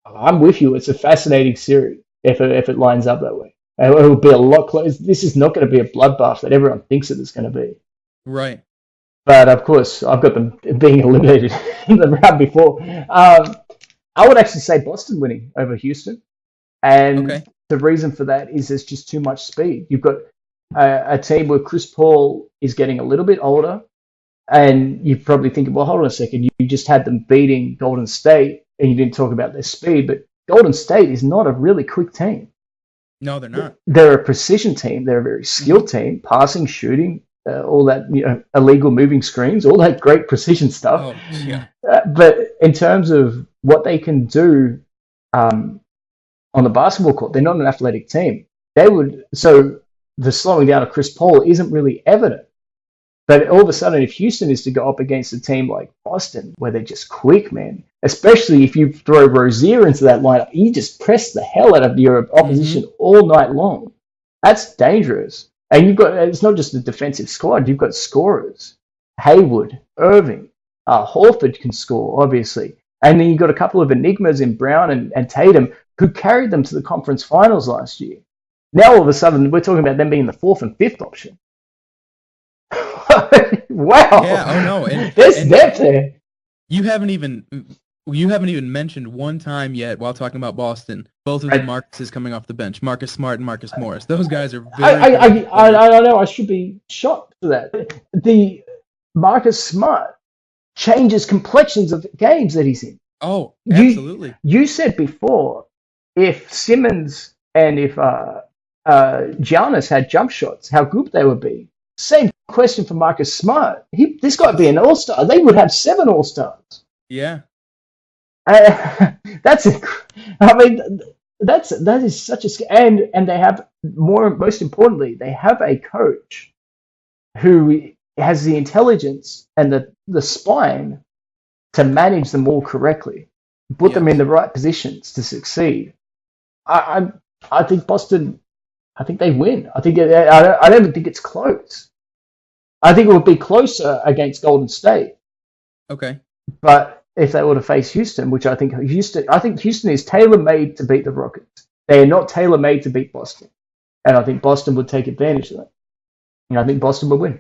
I'm with you. It's a fascinating series if it lines up that way. It will be a lot closer. This is not going to be a bloodbath that everyone thinks it is going to be. Right. But of course, I've got them being eliminated in the round before. I would actually say Boston winning over Houston. And the reason for that is there's just too much speed. You've got a team where Chris Paul is getting a little bit older, and you probably think, well, hold on a second, you just had them beating Golden State, and you didn't talk about their speed, but Golden State is not a really quick team. No, they're not. They're a precision team. They're a very skilled team, passing, shooting, all that, illegal moving screens, all that great precision stuff. Oh, yeah. But in terms of what they can do on the basketball court, they're not an athletic team. So the slowing down of Chris Paul isn't really evident. But all of a sudden, if Houston is to go up against a team like Boston, where they're just quick, man, especially if you throw Rozier into that lineup, you just press the hell out of your opposition all night long. That's dangerous. And it's not just a defensive squad, you've got scorers. Hayward, Irving, Horford can score, obviously. And then you've got a couple of enigmas in Brown and Tatum who carried them to the conference finals last year. Now all of a sudden we're talking about them being the fourth and fifth option. Wow. Yeah. Oh no. And There's depth there. you haven't even mentioned one time yet while talking about Boston. Both of the Marcuses coming off the bench, Marcus Smart and Marcus Morris. Those guys are I know I should be shocked for that. The Marcus Smart changes complexions of games that he's in. Oh, absolutely. You said before, if Simmons and if Giannis had jump shots, how good they would be. Same question for Marcus Smart. This guy would be an all-star. They would have 7 all-stars. Yeah. That is such a and they have most importantly, they have a coach who has the intelligence and the spine to manage them all correctly, put them in the right positions to succeed. I think Boston. I think they win. I don't even think it's close. I think it would be closer against Golden State. Okay. But if they were to face Houston, which I think Houston is tailor-made to beat the Rockets. They are not tailor-made to beat Boston. And I think Boston would take advantage of that. And I think Boston would win.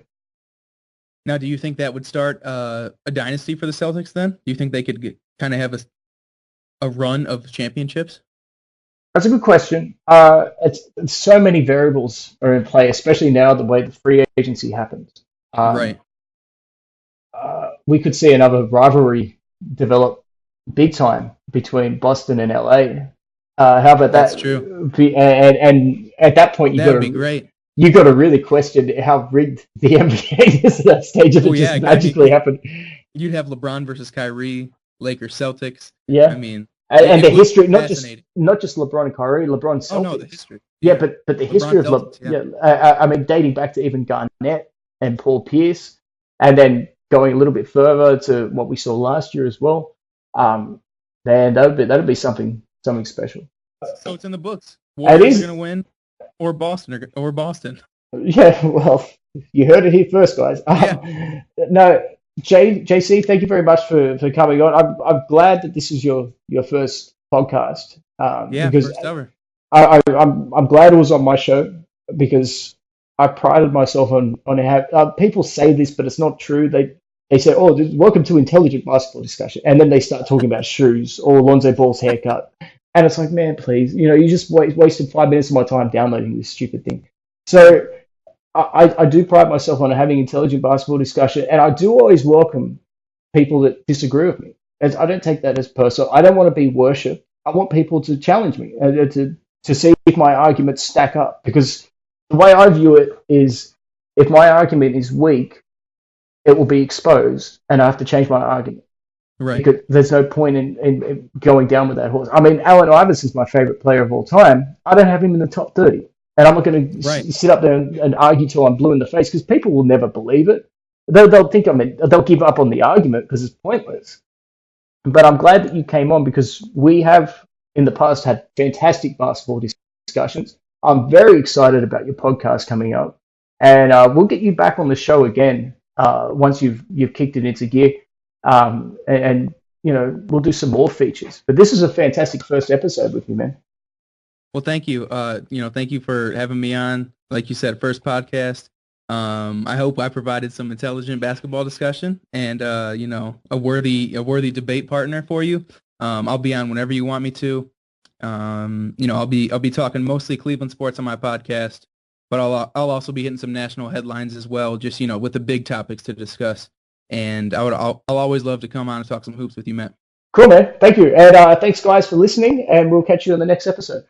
Now, do you think that would start a dynasty for the Celtics then? Do you think they could kind of have a run of championships? That's a good question. It's so many variables are in play, especially now the way the free agency happens. Right. We could see another rivalry develop big time between Boston and LA. How about that? That's true. And at that point, that'd be great. You got to really question how rigged the NBA is at that stage if it just magically happened. You'd have LeBron versus Kyrie, Lakers, Celtics. Yeah. I mean, and the history, not just LeBron and Kyrie, LeBron Celtics. Oh no, the history. Yeah, but the history of I mean, dating back to even Garnett and Paul Pierce, and then going a little bit further to what we saw last year as well. Then that'd be something special. So it's in the books. Warriors are going to win, or Boston. Yeah, well, you heard it here first, guys. No, JC, thank you very much for coming on. I'm glad that this is your first podcast. Because first ever. I'm glad it was on my show because I prided myself on how people say this, but it's not true. They say, "Oh, welcome to Intelligent Basketball Discussion," and then they start talking about shoes or Lonzo Ball's haircut, and it's like, man, please, you just wasted 5 minutes of my time downloading this stupid thing. So I do pride myself on having intelligent basketball discussion, and I do always welcome people that disagree with me. I don't take that as personal. I don't want to be worshipped. I want people to challenge me to see if my arguments stack up, because the way I view it is, if my argument is weak, it will be exposed, and I have to change my argument. Right. Because there's no point in going down with that horse. I mean, Allen Iverson's my favorite player of all time. I don't have him in the top 30. And I'm not going to sit up there and argue till I'm blue in the face, because people will never believe it. They'll think they'll give up on the argument because it's pointless. But I'm glad that you came on, because we have in the past had fantastic basketball discussions. I'm very excited about your podcast coming up, and we'll get you back on the show again once you've kicked it into gear, and we'll do some more features. But this is a fantastic first episode with you, man. Well, thank you. Thank you for having me on. Like you said, first podcast. I hope I provided some intelligent basketball discussion and a worthy debate partner for you. I'll be on whenever you want me to. I'll be talking mostly Cleveland sports on my podcast, but I'll also be hitting some national headlines as well, just with the big topics to discuss. And I'll always love to come on and talk some hoops with you, Matt. Cool, man. Thank you, and thanks guys for listening, and we'll catch you on the next episode.